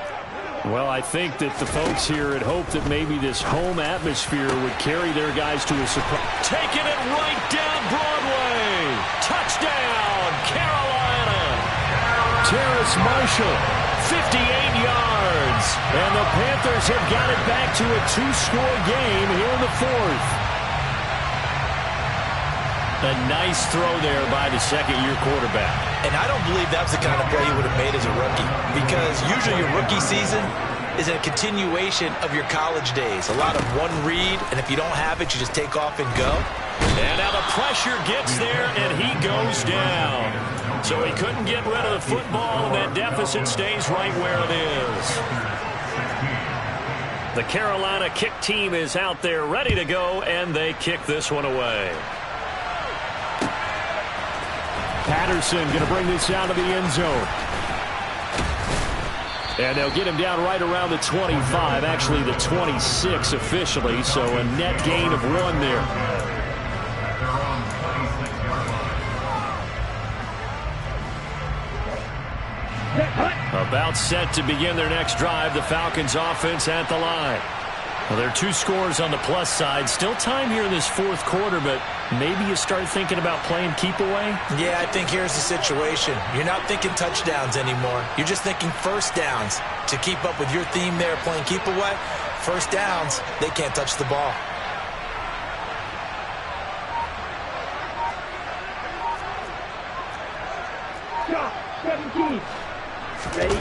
S3: Well, I think that the folks here had hoped that maybe this home atmosphere would carry their guys to a surprise.
S2: Taking it right down Broadway. Touchdown, Carolina.
S3: Terrace Marshall,
S2: 58 yards.
S3: and the Panthers have got it back to a 2-score game here in the 4th.
S2: A nice throw there by the second-year quarterback.
S4: And I don't believe that's the kind of play he would have made as a rookie. Because usually your rookie season, is a continuation of your college days. A lot of one read, and if you don't have it, you just take off and go.
S2: And now the pressure gets there, and he goes down. So he couldn't get rid of the football, and that deficit stays right where it is. The Carolina kick team is out there ready to go, and they kick this one away.
S3: Patterson going to bring this out of the end zone. And they'll get him down right around the 25, actually the 26 officially, so a net gain of 1 there. About set to begin their next drive, the Falcons offense at the line. Well, there are 2 scores on the plus side. Still time here in this fourth quarter, but maybe you start thinking about playing keep away?
S4: Yeah, I think here's the situation. You're not thinking touchdowns anymore. You're just thinking first downs. To keep up with your theme there, playing keep away, first downs, they can't touch the ball.
S5: Stop. 17. Ready?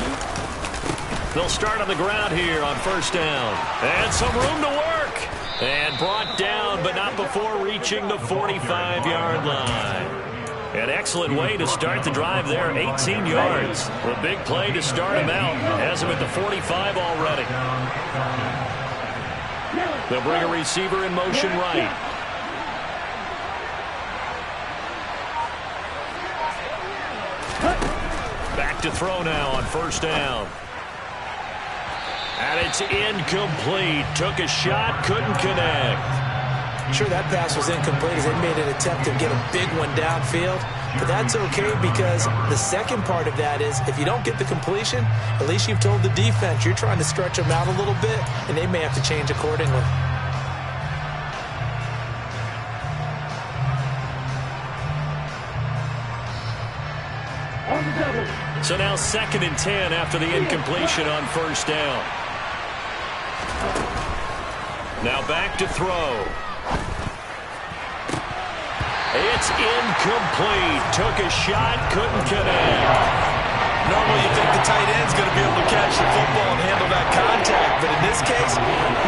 S2: They'll start on the ground here on first down. And some room to work. And brought down, but not before reaching the 45-yard line. An excellent way to start the drive there, 18 yards. The big play to start him out. Has him at the 45 already. They'll bring a receiver in motion right. Back to throw now on first down. And it's incomplete. Took a shot, couldn't connect.
S4: Sure, that pass was incomplete as they made an attempt to get a big one downfield. But that's okay because the second part of that is if you don't get the completion, at least you've told the defense you're trying to stretch them out a little bit, and they may have to change accordingly.
S2: So now 2nd and 10 after the incompletion on first down. Now back to throw. It's incomplete. Took a shot, couldn't connect.
S4: Normally you think the tight end's going to be able to catch the football and handle that contact, but in this case,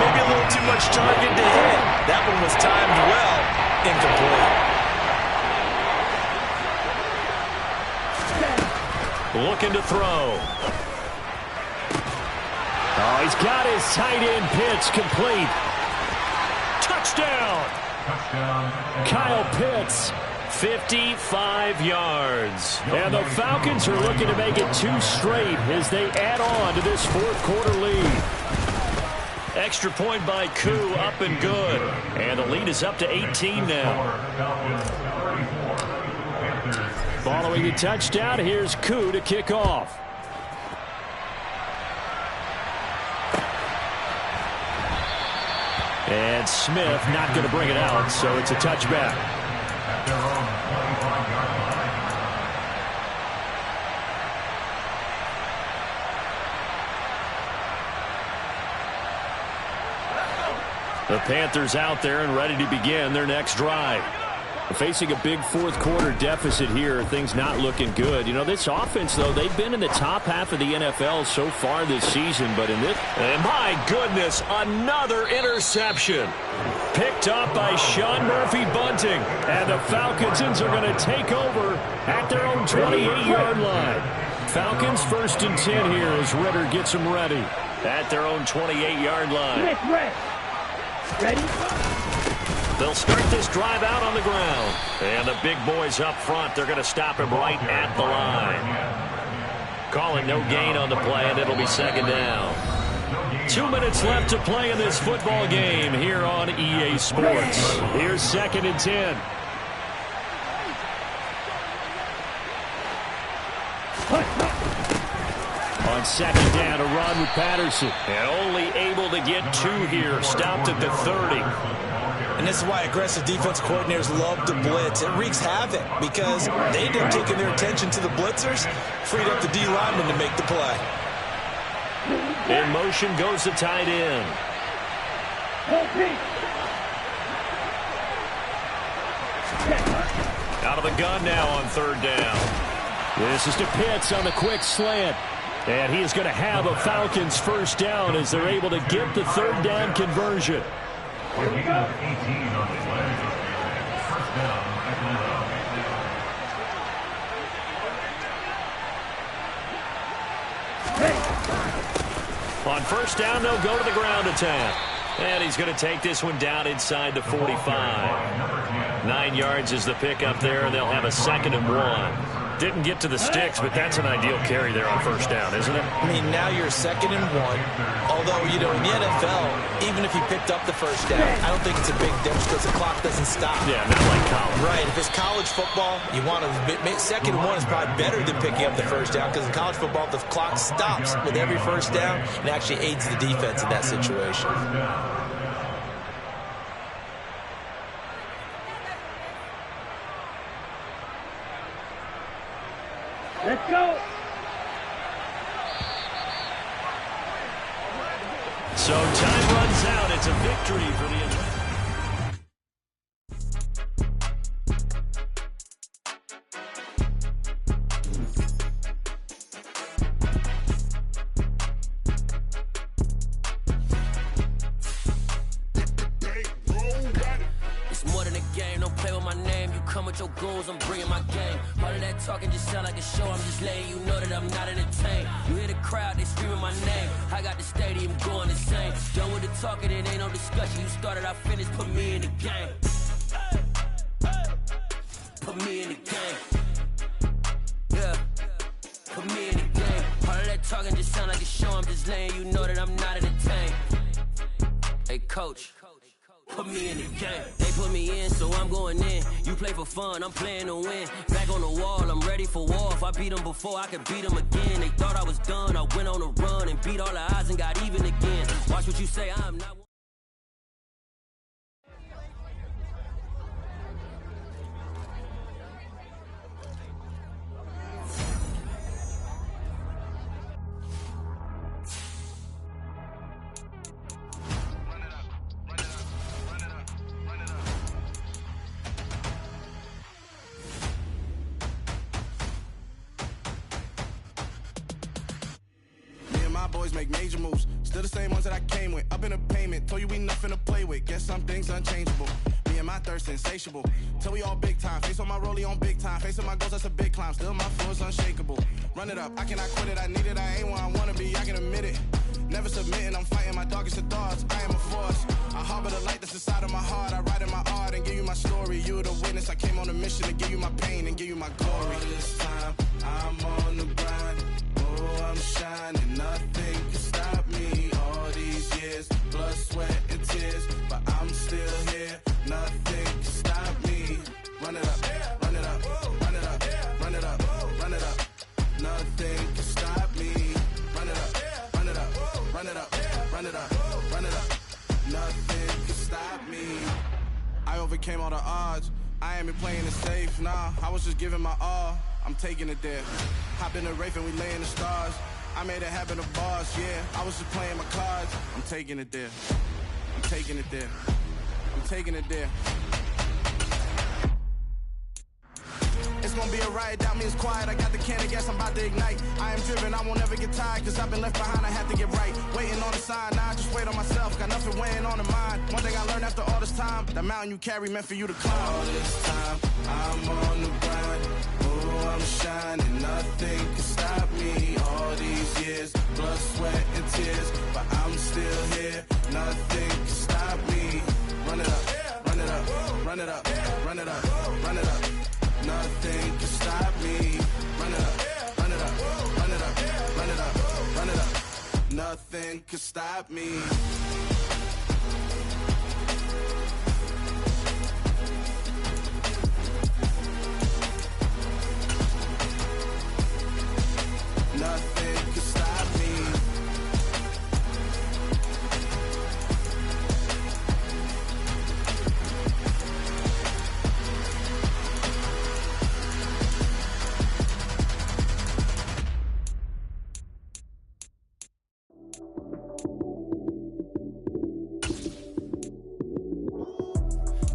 S4: maybe a little too much target to hit. That one was timed well, incomplete.
S2: Looking to throw.
S3: Oh, he's got his tight end pitch complete.
S2: Touchdown.
S3: Kyle Pitts.
S2: 55 yards. And the Falcons are looking to make it 2 straight as they add on to this fourth quarter lead. Extra point by Koo, up and good. And the lead is up to 18 now.
S3: Following the touchdown, here's Koo to kick off. And Smith not going to bring it out, so it's a touchback. The Panthers out there and ready to begin their next drive. Facing a big fourth quarter deficit here, things not looking good. You know, this offense, though, they've been in the top half of the NFL so far this season, but in this...
S2: And my goodness, another interception. Picked up by Sean Murphy-Bunting. And the Falcons are going to take over at their own 28-yard line. Falcons 1st and 10 here as Ritter gets them ready at their own 28-yard line.
S5: Ready?
S2: They'll start this drive out on the ground. And the big boys up front, they're going to stop him right at the line. Calling no gain on the play, and it'll be 2nd down. 2 minutes left to play in this football game here on EA Sports. Here's 2nd and 10.
S3: On 2nd down, a run with Patterson.
S2: And only able to get 2 here. Stopped at the 30.
S4: And this is why aggressive defense coordinators love to blitz. It wreaks havoc because they end up taking their attention to the blitzers, freed up the D lineman to make the play.
S2: In motion goes the tight end. Out of the gun now on 3rd down.
S3: This is to Pitts on the quick slant. And he is going to have a Falcons first down as they're able to get the third down conversion.
S6: Here we go. 18 on the play. First down, Atlanta.
S2: On first down, they'll go to the ground attack. And he's going to take this one down inside the 45. 9 yards is the pickup there, and they'll have a 2nd and 1. Didn't get to the sticks, but that's an ideal carry there on first down, isn't it?
S4: I mean, now you're 2nd and 1. Although, you know, in the NFL, even if he picked up the first down, I don't think it's a big difference because the clock doesn't stop.
S2: Yeah, not like college.
S4: Right. If it's college football, you want to 2nd and 1 is probably better than picking up the first down because in college football, the clock stops with every first down and actually aids the defense in that situation.
S5: Let's go.
S2: So time runs out. It's a victory for the Atlanta.
S1: It's more than a game, don't play with my name. You come with your goons, I'm bringing my game. All of that talking just sound like a show. I'm just letting you know that I'm not entertained. You hear the crowd, they screaming my name. I got the stadium going insane. Done with the talking, it ain't no discussion. You started, I finished, put me in the game. Put me in the game. Yeah, put me in the game. All of that talking just sound like a show. I'm just letting you know that I'm not entertained. Hey, coach. Put me in the game. They put me in, so I'm going in. You play for fun, I'm playing to win. Back on the wall, I'm ready for war. If I beat them before, I could beat them again. They thought I was done, I went on a run and beat all the odds and got even again. Watch what you say, I'm not...
S7: Boys make major moves, still the same ones that I came with. Up in a payment, told you we nothing to play with. Guess some things unchangeable. Me and my thirst insatiable. Till we all big time. Face on my rollie on big time. Face on my goals, that's a big climb. Still my flow is unshakable. Run it up, I cannot quit it. I need it, I ain't where I wanna be. I can admit it. Never submitting, I'm fighting my darkest of thoughts. I am a force. I harbor the light that's inside of my heart. I write in my art and give you my story. You the witness. I came on a mission to give you my pain and give you my glory. All this time, I'm on the grind. Oh, I'm shining. Nothing can stop me. All these years, blood, sweat, and tears. But I'm still here. Nothing can stop me. Run it up, run it up, run it up, run it up, run it up. Nothing can stop me. Run it up, run it up, run it up, run it up, run it up. Nothing can stop me. I overcame all the odds. I ain't been playing it safe, nah. I was just giving my all. I'm taking it there. Hop in the Wraith and we lay in the stars. I made it happen to bars, yeah. I was just playing my cards. I'm taking it there. I'm taking it there. I'm taking it there. It's gonna be a riot, doubt me it's quiet. I got the can of gas, I'm about to ignite. I am driven, I won't ever get tired, cause I've been left behind, I have to get right. Waiting on the sign, now I just wait on myself. Got nothing weighing on the mind. One thing I learned after all this time, the mountain you carry meant for you to climb. All this time, I'm on the grind. Oh, I'm shining, nothing can stop me. All these years, blood, sweat, and tears. But I'm still here, nothing can stop me. Run it up, run it up, run it up, run it up, run it up. Nothing can stop me. Run it up, run it up, run it up, run it up, run it up. Nothing can stop me. Nothing can stop me.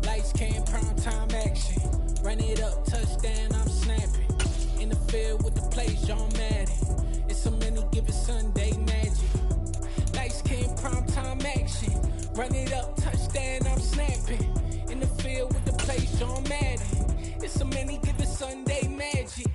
S8: Lights came, prime time action. Run it up, touchdown, I'm snapping. In the field with the plays, John Madden. It's It's a many given Sunday magic. Lights came primetime action. Run it up, touchdown, I'm snapping. In the field with the play, John Madden. It's a many given Sunday magic.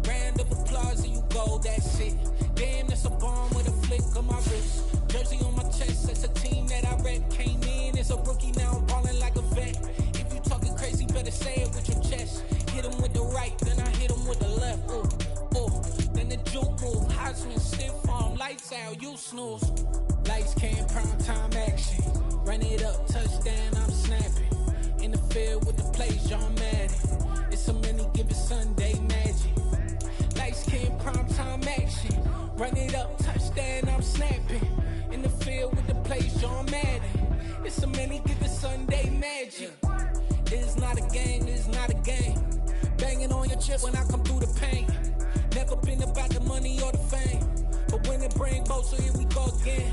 S8: Round of applause and you go, that's it. Damn, that's a bomb with a flick on my wrist. Jersey on my chest, that's a team that I rep. Came in as a rookie, now I'm ballin' like a vet. If you talking crazy, better say it with your chest. Hit him with the right, then I hit him with the left. Then the juke move, Heisman, stiff arm, lights out, you snooze. Lights came, prime time action. Run it up, touchdown, I'm snapping. In the field with the plays, John Madden. It's a many given Sunday magic. Lights came, prime time action. Run it up, touchdown, I'm snapping. In the field with the plays, John Madden. It's a many given Sunday magic. This is not a game, this is not a game. Banging on your chest when I come through the pain. Never been about the money or the fame. But when it bring both, so here we go again.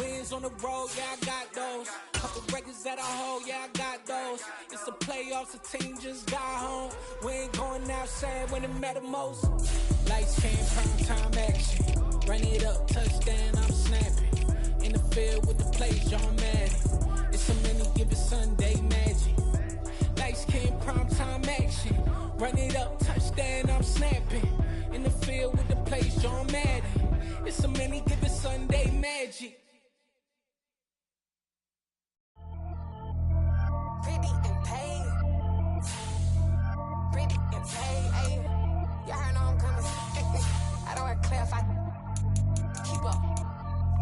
S8: Wins on the road, yeah, I got those. Couple records that I hold, yeah, I got those. It's the playoffs, the team just got home. We ain't going outside when it matter most. Lights came, prime time action. Run it up, touchdown, I'm snapping. In the field with the plays, John Madden. It's a many given Sunday magic. Lights came, prime time action. Run it up, touchdown, I'm snapping. In the field with the plays, John Madden. It's a many given Sunday magic.
S9: Pretty and paid. Pretty and paid. Ayy, y'all heard no I'm coming. I don't want to clarify. Keep up.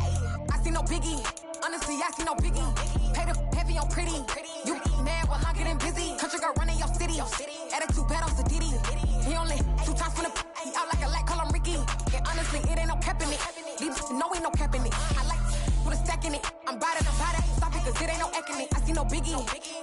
S9: Ayy, I see no biggie. Honestly, I see no biggie. Pay the heavy on pretty. You mad while I'm getting busy. Country girl running your city. Attitude bad on Sadidi. He only 2 times from the. He out like a light, call him Ricky. And honestly, it ain't no cap in it. These know ain't no cap in it. I like put a stack in it. I'm bout it. Stop it, cause it ain't no eck in it. I see no biggie.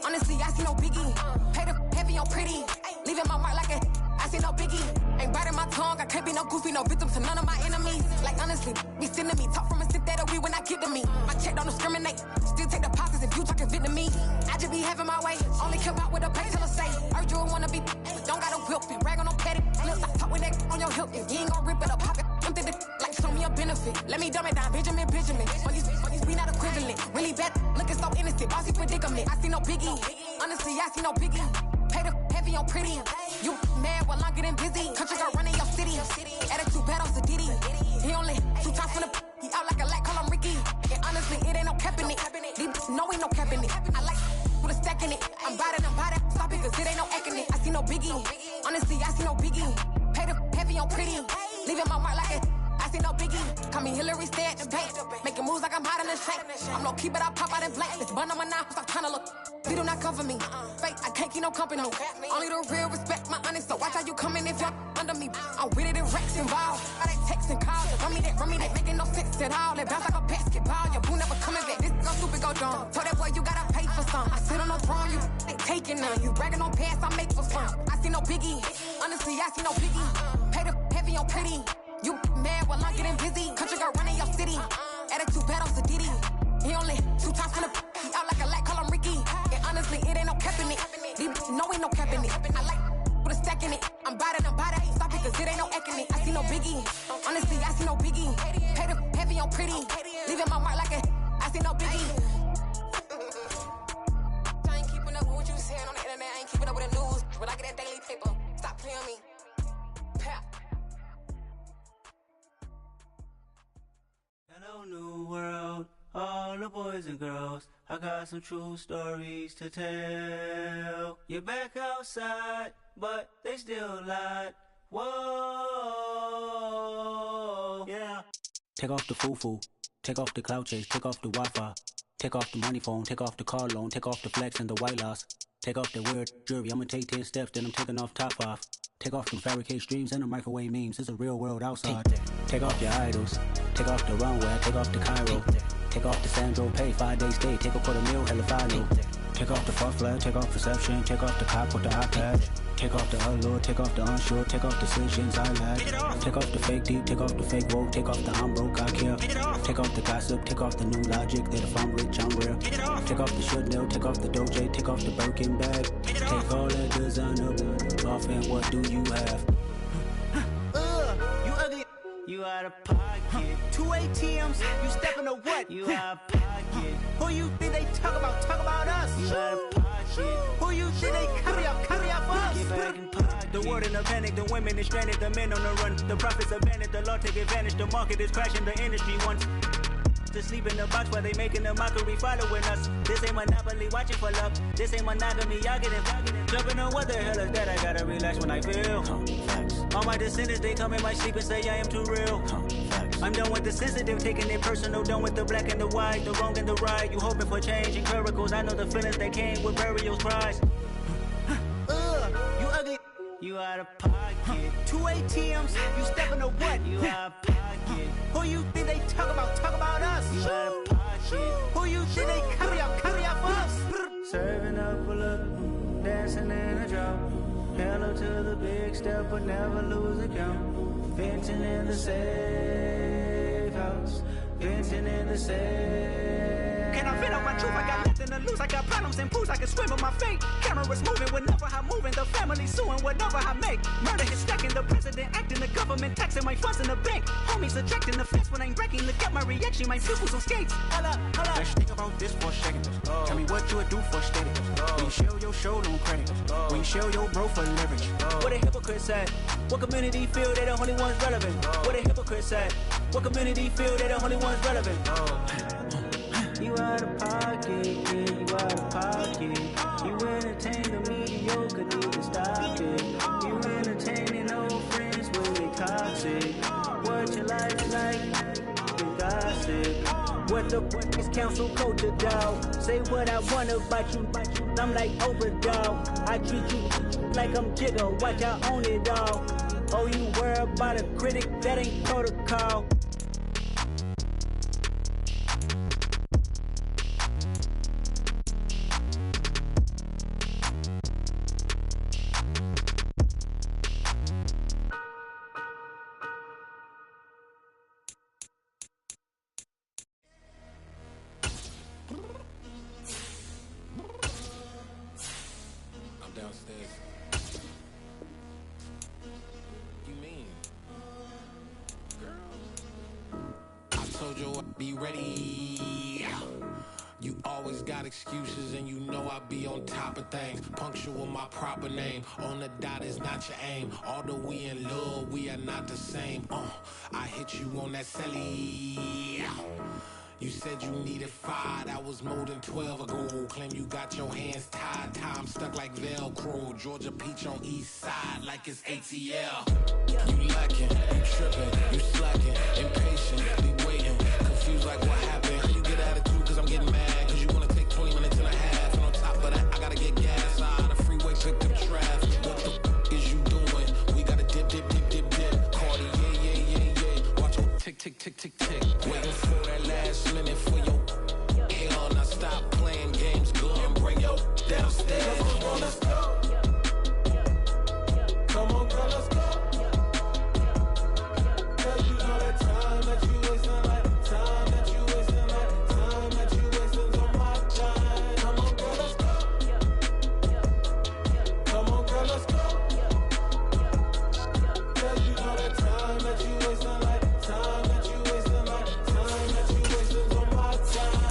S9: Honestly, I see no biggie. Pay the heavy on pretty. Leaving my mark like a. I see no biggie. Ain't biting my tongue. I can't be no goofy, no victim to none of my enemies. Like honestly, be sending me talk from a sit that we when I get to me. My check don't discriminate. Still take the pauses if you talking Vietnamese. I just be having my way. Only care about what the pay tell us say. Urge you wanna be. Don't got a whip and rag on no petty. Lips like talk with that on your hip. If you ain't gon' rip it up, pop it. Empty the like show me a benefit. Let me dumb it down, Benjamin. All these we not equivalent. Really bad, looking so innocent. Bossy predicament. I see no biggie. Honestly, I see no biggie. Pay the heavy on pretty. You mad while I'm getting busy. Country girl running your city. Attitude bad on Sadidi. He only 2 times from the. He out like a light, call him Ricky. And honestly, it ain't no cap in it. These know ain't no cap in it. I like put a stack in it. I'm bout it. Stop it, cause it ain't no eck in it. I see no biggie. Honestly, I see no biggie. Pay the heavy on pretty. Leaving my mark like a. I see no biggie. Call me Hillary, stay at the bank. Making moves like I'm hiding in shank. I'm low key, but I pop out in blank. This bun on my knife, stop trying to look. They do not cover me. Fake, I can't keep no company. Only the real respect my honest. So watch how you coming if you're under me. I'm with it and Rex involved. I they text and calls. Run me that, making no sense at all. They bounce like a basketball. Your boo never coming back. This go stupid, go dumb. Told that boy you gotta pay for some. I sit on no throne, you ain't taking none. You bragging on pants, I make for fun. I see no biggie. Honestly, I see no biggie. Pay the heavy on pretty. You mad while I'm getting busy. Country girl running your city. Attitude bad on Sadidi. He only 2 times from the. He out like a light, call him Ricky. And honestly, it ain't no cap in it. These know ain't no cap in it. I like put a stack in it. I'm bout it. Stop it, cause it ain't no eck in it. I see no biggie. Honestly, I see no biggie. Pay the heavy on pretty. Leaving my mark like a. I see no biggie. I ain't keeping up with what you saying on the internet. I ain't keeping up with the news. When I get that daily paper, stop playing me. Pap.
S10: Hello, new world, all the boys and girls. I got some true stories to tell. You're back outside, but they still lied. Whoa, yeah.
S11: Take off the foo-foo, take off the cloud chase, take off the Wi-Fi, take off the money phone, take off the car loan, take off the flex and the white loss. Take off the weird jewelry, I'ma take 10 steps, then I'm taking off top off. Take off the fabricate streams and the microwave memes, it's a real world outside. Take off your idols, take off the runway, take off the Cairo. Take off the Sandro Pay, 5-day stay, take a $250,000, hella follow. Take off the far flag, take off perception, take off the cop with the iPad. Take off the allure, take off the unsure, take off decisions I lack. Take off the fake deep, take off the fake woke, take off the I'm broke, I care. Take off the gossip, take off the new logic, that if I'm rich, I'm real. Take off the Chanel, take off the Doja, take off the Birkin bag. Take all that designer off and what do you have?
S10: You ugly, You out of pocket.
S11: 2 ATMs, you stepping to what?
S10: You out of pocket.
S11: Who you think they talk about? Talk about us.
S10: You out of pocket.
S11: Who you think they carry up us?
S10: Get back in pocket.
S11: The world in a panic, the women is stranded, the men on the run. The profits abandoned, the law take advantage. The market is crashing, the industry wants to sleep in the box while they making a mockery following us. This ain't Monopoly, watching for love. This ain't monogamy, y'all get it. Jumping on what the hell is that? I gotta relax when I feel. All my descendants, they come in my sleep and say I am too real. I'm done with the sensitive, taking it personal. Done with the black and the white, the wrong and the right. You hoping for change and miracles. I know the feelings that came with burial cries. You ugly.
S10: You out of pocket.
S11: 2 ATMs, you stepping to what?
S10: You out of pocket.
S11: Who you think they talk about? Talk about us.
S10: You out of pocket.
S11: Who you think they carry up us?
S10: Serving up a look, dancing in a drop. Hello to the big step, but never lose a count. Venting in the safe house. Venting in the safe.
S11: Can I vent on my truth? I got nothing to lose. I got problems and pools. I can swim with my fate. Cameras moving whenever I'm moving. The family suing whatever I make. Murder is stacking. The president acting. The government taxing my funds in the bank. Homies ejecting the fence when I'm breaking. Look at my reaction. My pupils on skates. Hold up.
S12: Let's think about this for a second. Tell me what you would do for status. When you show your show no credit. When you show your bro for leverage.
S11: What a hypocrite said. What community feel they the only ones relevant? What a hypocrite said. What community feel they the only ones relevant?
S10: You out of pocket, yeah, you out of pocket. You entertain the mediocre, need to stop it. You entertaining old friends when they toxic. What your life like, the gossip.
S11: What the fuck is council culture, dog? Say what I want about you, I'm like overdog. I treat you like I'm Jigga, watch I own it all. Oh, you worry about a critic, that ain't protocol.
S13: Be ready. You always got excuses and you know I be on top of things. Punctual my proper name. On the dot is not your aim. Although we in love, we are not the same. I hit you on that celly. You said you needed 5, that was more than 12 ago. Claim you got your hands tied, time stuck like Velcro. Georgia Peach on east side like it's ATL. You lacking, you tripping, you slacking, impatient, be waiting, confused like what happened. How you get attitude cause I'm getting mad, cause you wanna take 20 minutes and a half. And on top of that, I gotta get gas out of the freeway, picked up traffic. What the f is you doing? We gotta dip, dip, dip, dip, dip. Cardi, yeah. Watch your tick, tick, tick, tick, tick. Waiting for that last minute for your hell. Now stop playing games, go and bring your downstairs. Come on, let's go. Come on, girl, let's go. Cause you know that time that you wasting, like time that you wasting, like time that you wasting on my time. Come on, girl, let's go. Come on, girl, let's go. Cause you know that time that you wasting, like time that you wasting, like time that you wasting on my time.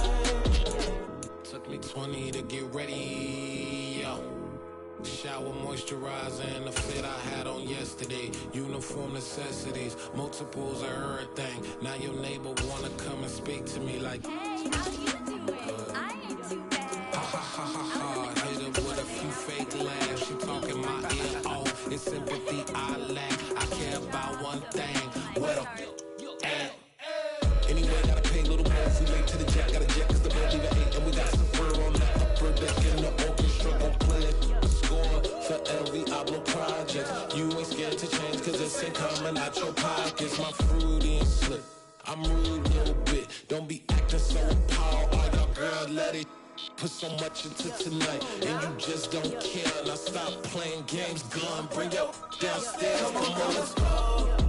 S13: Took me 20 to get ready, yo. Shower moisturizer and the fit I had on yesterday. Uniform necessities, multiples of everything. Now your neighbor wanna come and speak to me like,
S14: hey, how you doing? I ain't too bad.
S13: Ha ha ha ha ha. Hit her with a few fake laughs. She talking my ear off. It's sympathy I lack. I care about one thing. Where the at? Anyway, gotta pay a little more if we late to the jet. Gotta jet cause the bed leave at 8. And we got some fur on the upper deck in the orchestra. Gon' play it. Score for LV Ablo projects. You ain't scared to change cause it's ain't coming out your pockets. My fruity and slip. I'm rude a little bit. Don't be acting so appalled. All y'all girl, let it put so much into tonight. And you just don't care. Now stop playing games. Gun, bring your downstairs. Come on, let's go.